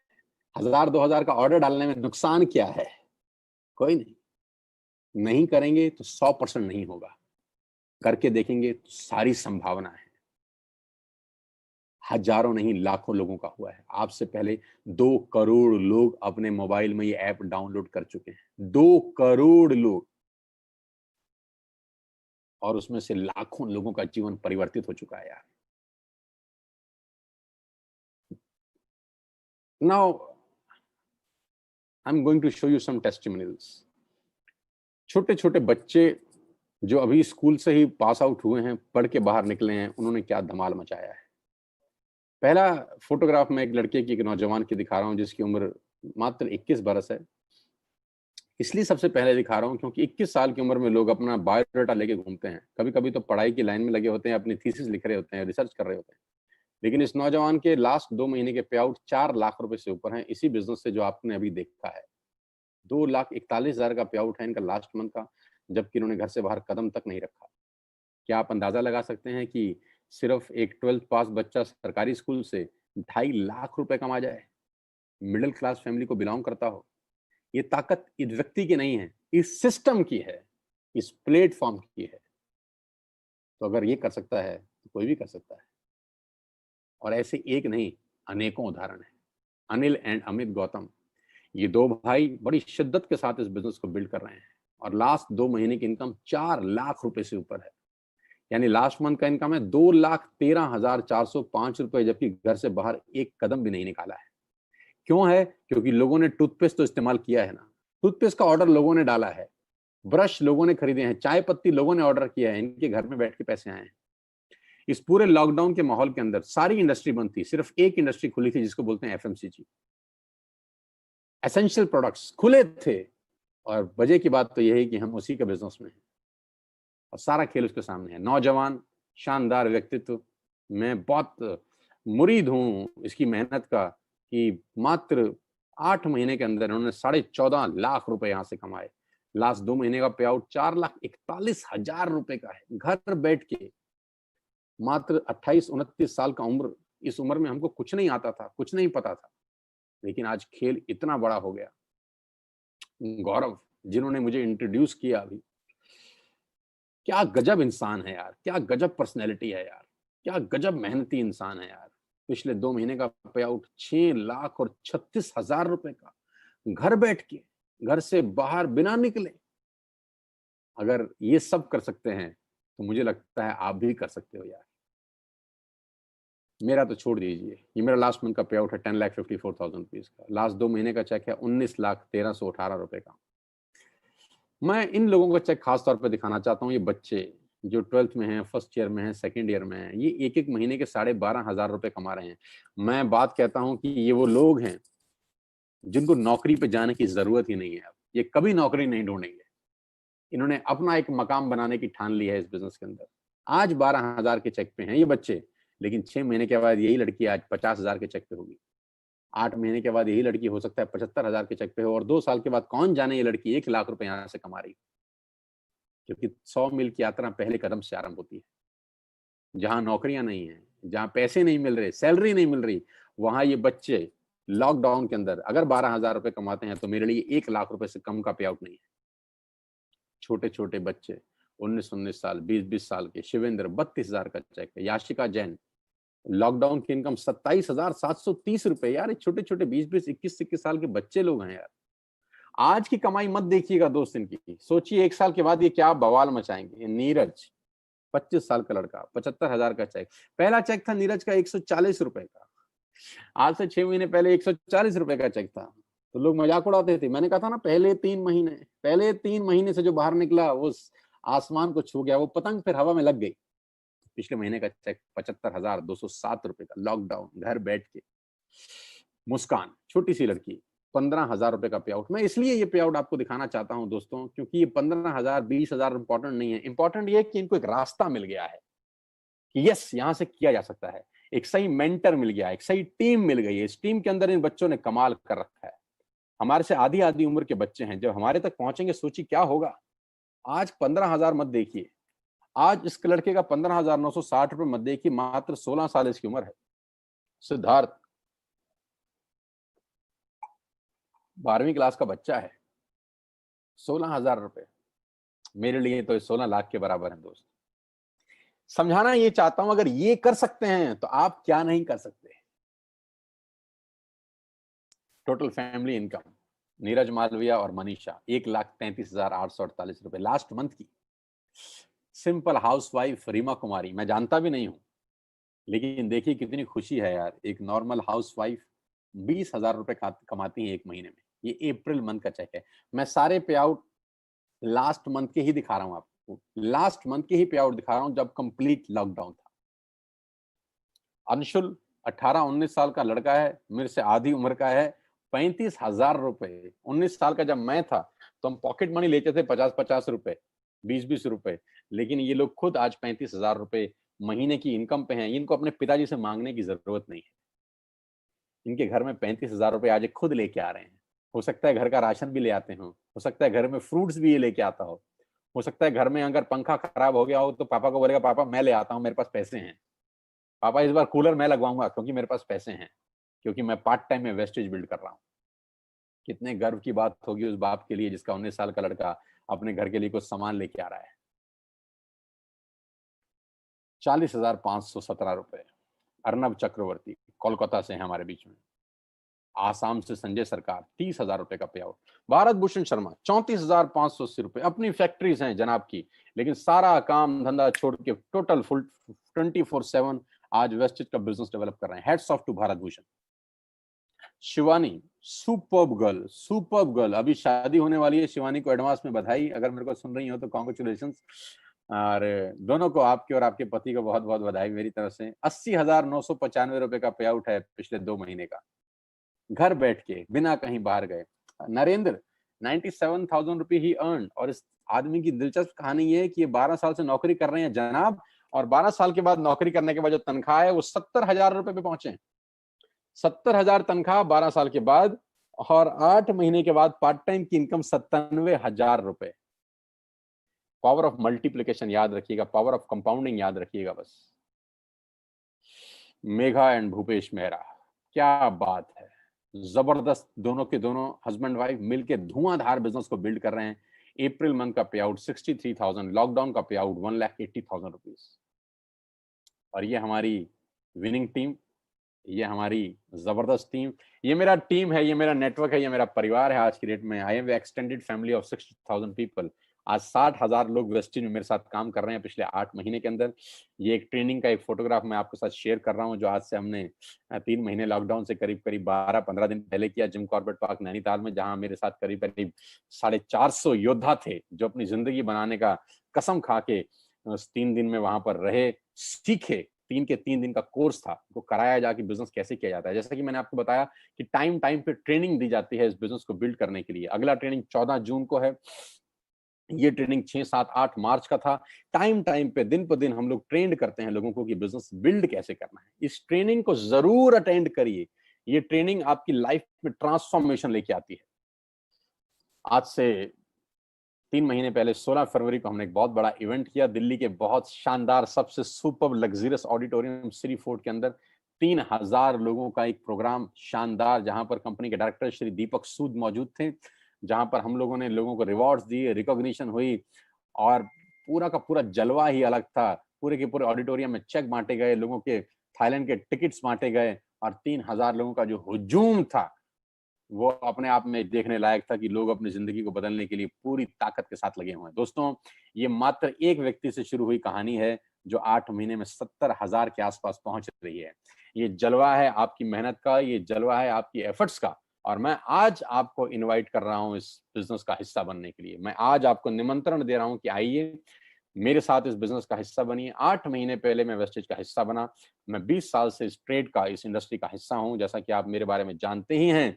1000, 2000 का ऑर्डर डालने में नुकसान क्या है? कोई नहीं। नहीं करेंगे तो 100% नहीं होगा, करके देखेंगे तो सारी संभावना है। हजारों नहीं लाखों लोगों का हुआ है। आपसे पहले 2 करोड़ लोग अपने मोबाइल में ये ऐप डाउनलोड कर चुके हैं। 2 करोड़ लोग, और उसमें से लाखों लोगों का जीवन परिवर्तित हो चुका है यार। Now I am going to show you some testimonials. छोटे छोटे बच्चे जो अभी स्कूल से ही पास आउट हुए हैं, पढ़ के बाहर निकले हैं, उन्होंने क्या धमाल मचाया है। पहला फोटोग्राफ मैं एक लड़के की, एक नौजवान की दिखा रहा हूं जिसकी उम्र मात्र 21 बरस है। इसलिए सबसे पहले दिखा रहा हूं क्योंकि 21 साल की उम्र में लोग अपना बायोडाटा लेके घूमते हैं। कभी कभी तो पढ़ाई की लाइन में लगे होते हैं, अपनी थीसिस लिख रहे होते हैं, रिसर्च कर रहे होते हैं। लेकिन इस नौजवान के लास्ट 2 महीने के पे आउट 4 लाख रुपए से ऊपर हैं, इसी बिजनेस से जो आपने अभी देखा है। 2,41,000 का पे आउट है इनका लास्ट मंथ का, जबकि इन्होंने घर से बाहर कदम तक नहीं रखा। क्या आप अंदाजा लगा सकते हैं कि सिर्फ एक 12th पास बच्चा सरकारी स्कूल से 2.5 लाख रुपए कमा जाए, मिडिल क्लास फैमिली को बिलोंग करता हो? ये ताकत इस व्यक्ति की नहीं है, इस सिस्टम की है, इस प्लेटफॉर्म की है। तो अगर ये कर सकता है तो कोई भी कर सकता है। और ऐसे एक नहीं, अनेकों उदाहरण हैं। अनिल एंड अमित गौतम, ये 2 भाई बड़ी शिद्दत के साथ इस बिजनेस को बिल्ड कर रहे हैं और लास्ट 2 महीने की इनकम 4 लाख रुपए से ऊपर है। यानी लास्ट मंथ का इनकम है 2,13,405 रुपए, जबकि घर से बाहर एक कदम भी नहीं निकाला है। क्यों है? क्योंकि लोगों ने टूथपेस्ट तो इस्तेमाल किया है ना, टूथपेस्ट का ऑर्डर लोगों ने डाला है, ब्रश लोगों ने खरीदे हैं, चाय पत्ती लोगों ने ऑर्डर किया है, इनके घर में बैठ के पैसे आए हैं। इस पूरे लॉकडाउन के माहौल के अंदर सारी इंडस्ट्री बंद थी, सिर्फ एक इंडस्ट्री खुली थी जिसको बोलते हैं एफएमसीजी। एसेंशियल प्रोडक्ट्स खुले थे और वजह की बात तो यह है कि हम उसी के बिजनेस में हैं और सारा खेल उसके सामने है। नौजवान, शानदार व्यक्तित्व, मैं बहुत मुरीद हूं इसकी मेहनत का कि मात्र 8 महीने के अंदर उन्होंने 14.5 लाख रुपए यहां से कमाए। लास्ट 2 महीने का पे आउट 4,41,000 रुपए का है, घर बैठ के। मात्र 28-29 साल का उम्र, इस उम्र में हमको कुछ नहीं आता था, कुछ नहीं पता था, लेकिन आज खेल इतना बड़ा हो गया। गौरव, जिन्होंने मुझे इंट्रोड्यूस किया अभी, क्या गजब इंसान है यार, क्या गजब पर्सनैलिटी है यार, क्या गजब मेहनती इंसान है यार। पिछले 2 महीने का पे आउट 6,36,000 रुपए का, घर बैठ के, घर से बाहर बिना निकले। अगर ये सब कर सकते हैं तो मुझे लगता है आप भी कर सकते हो यार। मेरा तो छोड़ दीजिए, ये मेरा लास्ट मंथ का पे आउट है 10,54,000 रुपीज का। लास्ट 2 महीने का चेक है 19,1318 रुपए का। मैं इन लोगों का चेक खास तौर पे दिखाना चाहता हूँ। ये बच्चे जो 12th में हैं, फर्स्ट ईयर में हैं, सेकंड ईयर में हैं, ये एक-एक महीने के 12,500 रुपए कमा रहे हैं। मैं बात कहता हूँ कि ये वो लोग हैं जिनको नौकरी पे जाने की जरूरत ही नहीं है। अब ये कभी नौकरी नहीं ढूंढेंगे। इन्होंने अपना एक मकाम बनाने की ठान ली है इस बिजनेस के अंदर। आज 12,000 के चेक पे हैं ये बच्चे, लेकिन 6 महीने के बाद यही लड़की आज 50,000 के चेक पे होगी। 8 महीने के बाद यही लड़की हो सकता है 75,000 के चेक पे हो, और 2 साल के बाद कौन जाने ये लड़की 1 लाख रुपए यहाँ से कमा रही है। क्योंकि 100 मील की यात्रा पहले कदम से आरंभ होती है। जहां नौकरियां नहीं है, जहां पैसे नहीं मिल रहे, सैलरी नहीं मिल रही, वहां ये बच्चे लॉकडाउन के अंदर अगर 12,000 रुपए कमाते हैं तो मेरे लिए 1 लाख रुपए से कम का पे आउट नहीं है। छोटे छोटे बच्चे 19-19 साल, 20-20 साल के, शिवेंद्र 32,000 का चेक है, याशिका जैन लॉकडाउन की इनकम 27,730 रुपए। यार छोटे छोटे 20-20, 21-21 साल के बच्चे लोग हैं यार। आज की कमाई मत देखिएगा दोस्त इनकी, सोचिए 1 साल के बाद ये क्या बवाल मचाएंगे। नीरज 25 साल का लड़का, 75,000 का चेक। पहला चेक था नीरज का 140 रुपए का। आज से 6 महीने पहले 140 रुपए का चेक था। तो लोग मजाक उड़ाते थे। मैंने कहा था ना, पहले 3 महीने से जो बाहर निकला वो आसमान को छू गया, वो पतंग फिर हवा में लग गई। पिछले महीने का चेक 75,207 रुपए का, लॉकडाउन, घर बैठ के। मुस्कान छोटी सी लड़की, 15,000 रुपए का पे आउट। मैं इसलिए ये पे आउट आपको दिखाना चाहता हूं दोस्तों, क्योंकि ये 15,000 20,000 इंपॉर्टेंट नहीं है। इंपॉर्टेंट ये है कि इनको एक रास्ता मिल गया है कि यस, यहां से किया जा सकता है। एक सही मेंटर मिल गया, एक सही टीम मिल गई है। इस टीम के अंदर इन बच्चों ने कमाल कर रखा है। हमारे से आधी आधी उम्र के बच्चे हैं, जब हमारे तक पहुंचेंगे सोचिए क्या होगा। आज 15,000 मत देखिए, आज इस लड़के का 15,960 रुपए मत देखिए, मात्र 16 साल इसकी उम्र है। सिद्धार्थ 12वीं क्लास का बच्चा है, 16,000 रुपए। मेरे लिए तो 16 लाख के बराबर है दोस्त। समझाना ये चाहता हूं, अगर ये कर सकते हैं तो आप क्या नहीं कर सकते। Total family income Neeraj Malviya और मनीषा 1,33,848 रुपए लास्ट मंथ की। सिंपल हाउसवाइफ रीमा कुमारी, मैं जानता भी नहीं हूं, लेकिन देखिए कितनी खुशी है यार। एक नॉर्मल हाउसवाइफ 20,000 रुपए कमाती है एक महीने में। ये अप्रैल मंथ का चेक है। मैं सारे पे आउट लास्ट मंथ के ही दिखा रहा हूं आपको, लास्ट मंथ के ही पे आउट दिखा रहा हूं जब कंप्लीट लॉकडाउन था। अंशुल 18-19 साल का लड़का है, मेरे से आधी उम्र का है, 35,000 रुपए। 19 साल का जब मैं था तो हम पॉकेट मनी लेते थे 50-50 रुपए, 20-20 रुपए, लेकिन ये लोग खुद आज 35,000 रुपए महीने की इनकम पे हैं। इनको अपने पिताजी से मांगने की जरूरत नहीं है। इनके घर में 35,000 रुपए आज ये खुद लेके आ रहे हैं। हो सकता है घर का राशन भी ले आते हो सकता है घर में फ्रूट्स भी ये लेके आता हो सकता है घर में अगर पंखा खराब हो गया हो तो पापा को बोलेगा पापा मैं ले आता हूँ, मेरे पास पैसे हैं, पापा इस बार कूलर मैं लगवाऊंगा क्योंकि मेरे पास पैसे हैं, क्योंकि मैं पार्ट टाइम में वेस्टेज बिल्ड कर रहा हूँ। कितने गर्व की बात होगी उस बाप के लिए जिसका 19 साल का लड़का अपने घर के लिए कुछ सामान लेके आ रहा है। 40,517 रुपए। अर्नब चक्रवर्ती कोलकाता से है हमारे बीच में। आसाम से संजय सरकार 30,000 रुपए का पे आउट। भारत भूषण शर्मा 34,580 रुपए। अपनी फैक्ट्रीज हैं जनाब की, लेकिन सारा काम धंधा छोड़ के टोटल फुल 24/7 आज वेस्टेज का बिजनेस डेवलप कर रहे हैं। Heads off to Bharat Bhushan. Shivani superb girl, अभी शादी होने वाली है। शिवानी को एडवांस में बधाई, अगर मेरे को सुन रही हो तो कॉन्ग्रेचुलेशंस। और दोनों को, आपके और आपके पति को बहुत बहुत बधाई मेरी तरफ से। 80,995 रुपए का पे आउट है पिछले 2 महीने का, घर बैठ के बिना कहीं बाहर गए। नरेंद्र 97,000 रुपए ही अर्न। और इस आदमी की दिलचस्प कहानी ये है कि ये 12 साल से नौकरी कर रहे हैं जनाब, और 12 साल के बाद नौकरी करने के बाद जो तनख्वाह है वो 70,000 रुपए पे पहुंचे। 70,000 तनख्वाह 12 साल के बाद, और 8 महीने के बाद पार्ट टाइम की इनकम 97,000 रुपए। पावर ऑफ मल्टीप्लिकेशन याद रखिएगा, पावर ऑफ कंपाउंडिंग याद रखिएगा बस। मेघा एंड भूपेश मेहरा, क्या बात है, जबरदस्त। दोनों के दोनों हस्बैंड वाइफ मिलके धुआंधार बिजनेस को बिल्ड कर रहे हैं। अप्रैल मंथ का पे आउट 63,000, लॉकडाउन का पे आउट 1,80,000 रुपीज। और ये हमारी विनिंग टीम, ये हमारी जबरदस्त टीम, ये मेरा टीम है, ये मेरा नेटवर्क है, ये मेरा परिवार है। आज की डेट में I am extended family of 60,000 people. आज 60,000 लोग वेस्टिज में मेरे साथ काम कर रहे हैं पिछले 8 महीने के अंदर। ये एक ट्रेनिंग का एक फोटोग्राफ मैं आपके साथ शेयर कर रहा हूं, जो आज से हमने 3 महीने लॉकडाउन से करीब करीब 12-15 दिन पहले किया जिम कॉर्बेट पार्क नैनीताल में, जहां मेरे साथ करीब करीब 450 योद्धा थे जो अपनी जिंदगी बनाने का कसम खा के 3 दिन में वहां पर रहे, सीखे। 3 दिन का कोर्स था, वो कराया जाके बिजनेस कैसे किया जाता है। जैसा कि मैंने आपको बताया कि टाइम टाइम पे ट्रेनिंग दी जाती है इस बिजनेस को बिल्ड करने के लिए। अगला ट्रेनिंग 14 जून को है, ये ट्रेनिंग 6, 7, 8 मार्च का था। टाइम टाइम पे दिन पर दिन हम लोग ट्रेंड करते हैं लोगों को कि बिजनेस बिल्ड कैसे करना है। इस ट्रेनिंग को जरूर अटेंड करिए, ये ट्रेनिंग आपकी लाइफ में ट्रांसफॉर्मेशन लेके आती है। आज से 3 महीने पहले 16 फरवरी को हमने एक बहुत बड़ा इवेंट किया दिल्ली के बहुत शानदार सबसे super luxurious auditorium Shri fort के अंदर। 3,000 लोगों का एक प्रोग्राम शानदार, जहां पर कंपनी के डायरेक्टर श्री दीपक सूद मौजूद थे, जहां पर हम लोगों ने लोगों को रिवॉर्ड्स दिए, रिकॉग्निशन हुई और पूरा का पूरा जलवा ही अलग था। पूरे के पूरे ऑडिटोरियम में चेक बांटे गए, लोगों के थाईलैंड के टिकट्स बांटे गए और 3,000 लोगों का जो हुजूम था वो अपने आप में देखने लायक था कि लोग अपनी जिंदगी को बदलने के लिए पूरी ताकत के साथ लगे हुए हैं। दोस्तों, ये मात्र एक व्यक्ति से शुरू हुई कहानी है जो 8 महीने में 70,000 के आसपास पहुंच रही है। ये जलवा है आपकी मेहनत का, ये जलवा है आपकी एफर्ट्स का। और मैं आज आपको इनवाइट कर रहा हूं इस बिजनेस का हिस्सा बनने के लिए। मैं आज आपको निमंत्रण दे रहा हूं कि आइए मेरे साथ इस बिजनेस का हिस्सा बनिए। 8 महीने पहले मैं वेस्टेज का हिस्सा बना। मैं 20 साल से इस ट्रेड का, इस इंडस्ट्री का हिस्सा हूं। जैसा कि आप मेरे बारे में जानते ही हैं,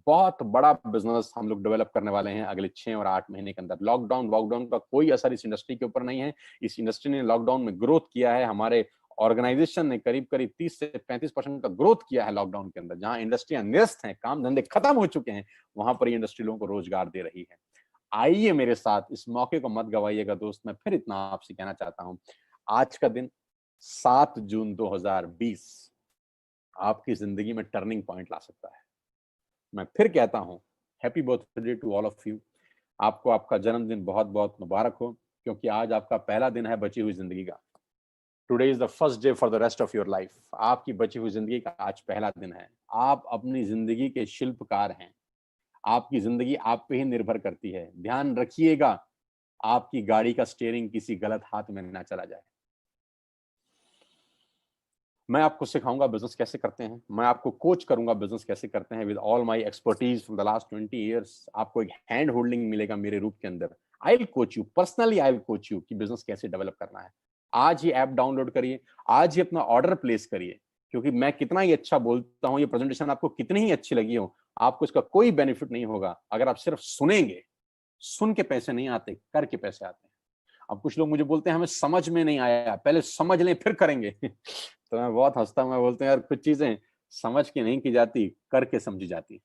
बहुत बड़ा बिजनेस हम लोग डेवलप करने वाले हैं अगले 6 और 8 महीने के अंदर। लॉकडाउन का कोई असर इस इंडस्ट्री के ऊपर नहीं है। इस इंडस्ट्री ने लॉकडाउन में ग्रोथ किया है। हमारे ऑर्गेनाइजेशन ने करीब करीब 30 से 35% का ग्रोथ किया है लॉकडाउन के अंदर। जहां इंडस्ट्रियां निरस्त हैं, काम धंधे खत्म हो चुके हैं, वहां पर ये इंडस्ट्री लोगों को रोजगार दे रही है। आइए मेरे साथ, इस मौके को मत गवाइएगा दोस्त। मैं फिर इतना आपसे कहना चाहता हूं, आज का दिन 7 जून 2020 आपकी जिंदगी में टर्निंग पॉइंट ला सकता है। मैं फिर कहता हूं, happy birthday to all of you. आपको आपका जन्मदिन बहुत बहुत मुबारक हो, क्योंकि आज आपका पहला दिन है बची हुई जिंदगी का। Today is the first day for the rest of your life. आपकी बची हुई जिंदगी का आज पहला दिन है। आप अपनी जिंदगी के शिल्पकार हैं। आपकी जिंदगी आप पे ही निर्भर करती है। ध्यान रखिएगा, आपकी गाड़ी का स्टीयरिंग किसी गलत हाथ में ना चला जाए। मैं आपको सिखाऊंगा बिजनेस कैसे करते हैं। मैं आपको कोच करूंगा बिजनेस कैसे करते हैं with all my expertise from the last 20 years. आपको एक हैंड होल्डिंग मिलेगा मेरे रूप के अंदर। I will coach you personally, I will coach you कि बिजनेस कैसे डेवलप करना है। आज ही ऐप डाउनलोड करिए, आज ही अपना ऑर्डर प्लेस करिए। क्योंकि मैं कितना ही अच्छा बोलता हूं, ये प्रेजेंटेशन आपको कितनी ही अच्छी लगी हो, आपको इसका कोई बेनिफिट नहीं होगा अगर आप सिर्फ सुनेंगे। सुन के पैसे नहीं आते, करके पैसे आते हैं। अब कुछ लोग मुझे बोलते हैं हमें समझ में नहीं आया, पहले समझ लें फिर करेंगे। तो मैं बहुत हंसता हूं। मैं बोलते हैं यार, कुछ चीजें समझ के नहीं की जाती, करके समझी जाती।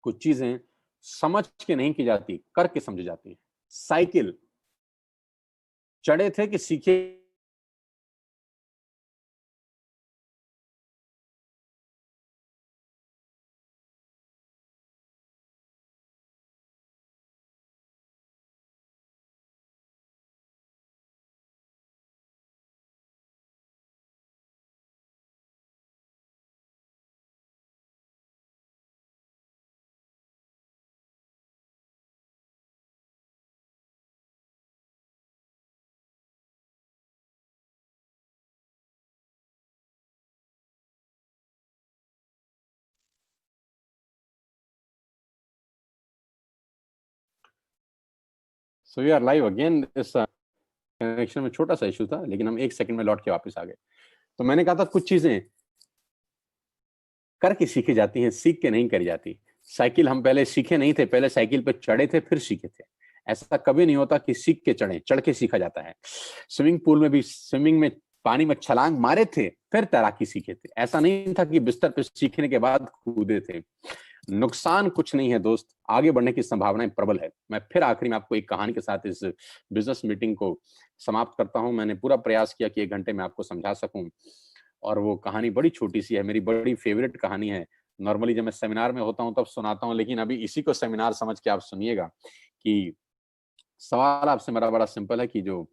कुछ चीजें समझ के नहीं की जाती, करके समझी जाती है। साइकिल चढ़े थे कि सीखे? So we are live again. इस कनेक्शन में छोटा सा इशू था, लेकिन हम 1 सेकंड में लौट के वापस आ गए। तो मैंने कहा था कुछ चीजें करके सीखी जाती हैं, सीख के नहीं करी जाती। साइकिल हम पहले सीखे नहीं थे, पहले साइकिल पे चढ़े थे फिर सीखे थे। ऐसा कभी नहीं होता कि सीख के चढ़े, चढ़ के सीखा जाता है। स्विमिंग पूल में भी स्विमिंग में पानी में छलांग मारे थे फिर तैराकी सीखे थे। ऐसा नहीं था कि बिस्तर पे सीखने के बाद कूदे थे। नुकसान कुछ नहीं है दोस्त, आगे बढ़ने की संभावनाएं प्रबल है। मैं फिर आखिरी में आपको एक कहानी के साथ इस बिजनेस मीटिंग को समाप्त करता हूं। मैंने पूरा प्रयास किया कि 1 घंटे में आपको समझा सकूं, और वो कहानी बड़ी छोटी सी है, मेरी बड़ी फेवरेट कहानी है। नॉर्मली जब मैं सेमिनार में होता हूं तब सुनाता हूं, लेकिन अभी इसी को सेमिनार समझ के आप सुनिएगा कि सवाल आपसे मेरा बड़ा सिंपल है कि जो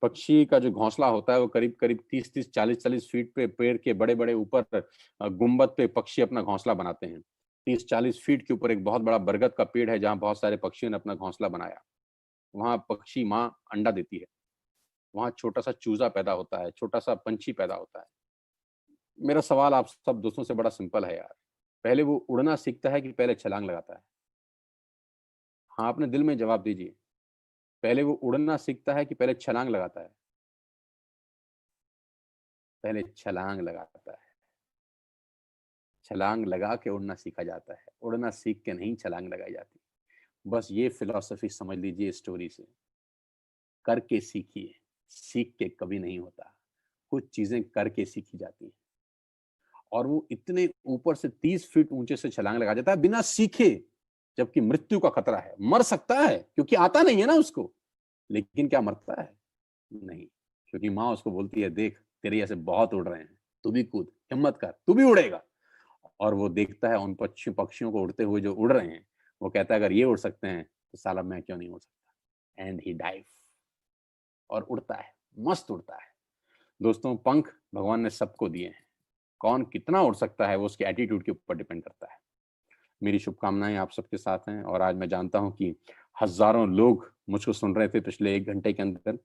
पक्षी का जो घोंसला होता है वो करीब करीब 30-30, 40-40 फीट पे पेड़ के बड़े-बड़े ऊपर गुंबद पे पक्षी अपना घोंसला बनाते हैं। 30-40 फीट के ऊपर एक बहुत बड़ा बरगद का पेड़ है जहाँ बहुत सारे पक्षियों ने अपना घोंसला बनाया। वहाँ पक्षी माँ अंडा देती है। वहाँ छोटा-सा चूज़ा पैदा होता है, छोटा-सा पंछी पैदा होता है। मेरा सवाल आप सब दोस्तों से बड़ा सिंपल है यार। पहले वो उड़ना सीखता है कि पहले छलांग लगाता है? हाँ, अपने दिल में जवाब दीजिए। पहले वो उड़ना सीखता है कि पहले छलांग लगाता है? पहले छलांग लगाता है। छलांग लगा के उड़ना सीखा जाता है। उड़ना सीख के नहीं छलांग लगाई जाती। बस ये फिलॉसफी समझ लीजिए इस स्टोरी से। करके सीखिए, सीख के कभी नहीं होता। कुछ चीज़ें करके सीखी जाती हैं। और वो इतने ऊपर से 30 फीट ऊँचे से छलांग लगा जाता है बिना सीखे, जबकि मृत्यु का खतरा है। मर सकता है क्योंकि आता नहीं है ना उसको। लेकिन क्या मरता है? नहीं, क्योंकि माँ उसको बोलती है, देख तेरे जैसे बहुत उड़ रहे हैं, तू भी कूद, हिम्मत कर, तू भी उड़ेगा। और वो देखता है उन पक्षियों को उड़ते हुए जो उड़ रहे हैं, वो कहता है अगर ये उड़ सकते हैं तो साला मैं क्यों नहीं उड़ सकता। एंड ही डाइव और उड़ता है, मस्त उड़ता है। दोस्तों, पंख भगवान ने सबको दिए हैं। कौन कितना उड़ सकता है वो उसके एटीट्यूड के ऊपर डिपेंड करता है। मेरी शुभकामनाएं आप सबके साथ हैं और आज मैं जानता हूं कि हजारों लोग मुझको सुन रहे थे पिछले 1 घंटे के अंदर।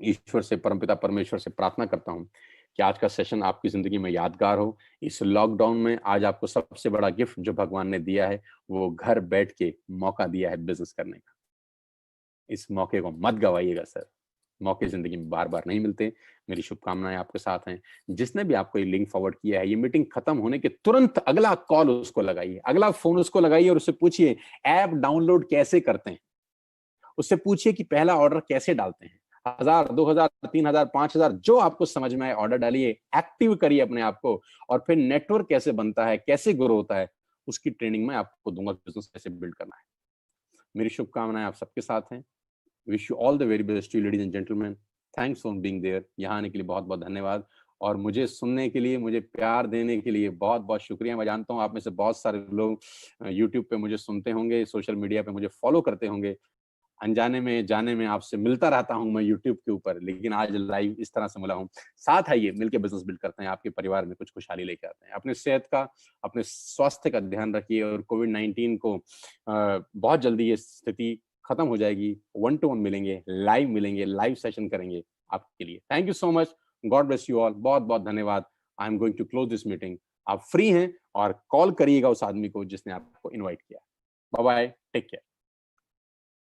ईश्वर से, परमपिता परमेश्वर से प्रार्थना करता हूँ कि आज का सेशन आपकी ज़िंदगी में यादगार हो। इस लॉकडाउन में आज आपको सबसे बड़ा गिफ्ट जो भगवान ने दिया है, वो घर बैठ के मौका दिया है बिज़नेस करने का। इस मौके को मत गवाइएगा सर। मौके ज़िंदगी में बार-बार नहीं मिलते। मेरी शुभकामनाएँ आपके साथ हैं। जिसने भी आपको ये लिंक फॉरवर्ड किया है, ये मीटिंग खत्म होने के तुरंत अगला कॉल उसको लगाइए, अगला फ़ोन उसको लगाइए और उससे पूछिए ऐप डाउनलोड कैसे करते हैं? उससे पूछिए कि पहला ऑर्डर कैसे डालते हैं। 1000, 2000, 3000, 5000 जो आपको समझ में आए ऑर्डर डालिए, एक्टिव करिए अपने आप को और फिर नेटवर्क कैसे बनता है, कैसे ग्रो होता है, उसकी ट्रेनिंग मैं आपको दूँगा, बिज़नेस कैसे बिल्ड करना है। मेरी शुभकामनाएँ आप सबके साथ हैं। Wish you all the very best to you ladies and gentleman. Thanks for being there. यहाँ आने के लिए बहुत-बहुत धन्यवाद और मुझे सुनने के लिए, मुझे प्यार देने के लिए बहुत-बहुत शुक्रिया। मैं जानता हूँ आप में से बहुत सारे लोग यूट्यूब पे मुझे सुनते होंगे, सोशल मीडिया पे मुझे फॉलो करते होंगे। अनजाने में, जाने में आपसे मिलता रहता हूँ मैं यूट्यूब के ऊपर, लेकिन आज लाइव इस तरह से मिला हूँ। साथ आइए, मिलके बिज़नेस बिल्ड करते हैं, आपके परिवार में कुछ खुशहाली लेके आते हैं। अपने सेहत का, अपने स्वास्थ्य का ध्यान रखिए और कोविड-19 को बहुत जल्दी ये स्थिति खत्म हो जाएगी। वन टू वन मिलेंगे, लाइव सेशन करेंगे आपके लिए। Thank you so much. God bless you all. बहुत-बहुत धन्यवाद। I am going to close this meeting. आप फ्री हैं और कॉल करिएगा उस आदमी को जिसने आपको इनवाइट किया। Bye bye, take care.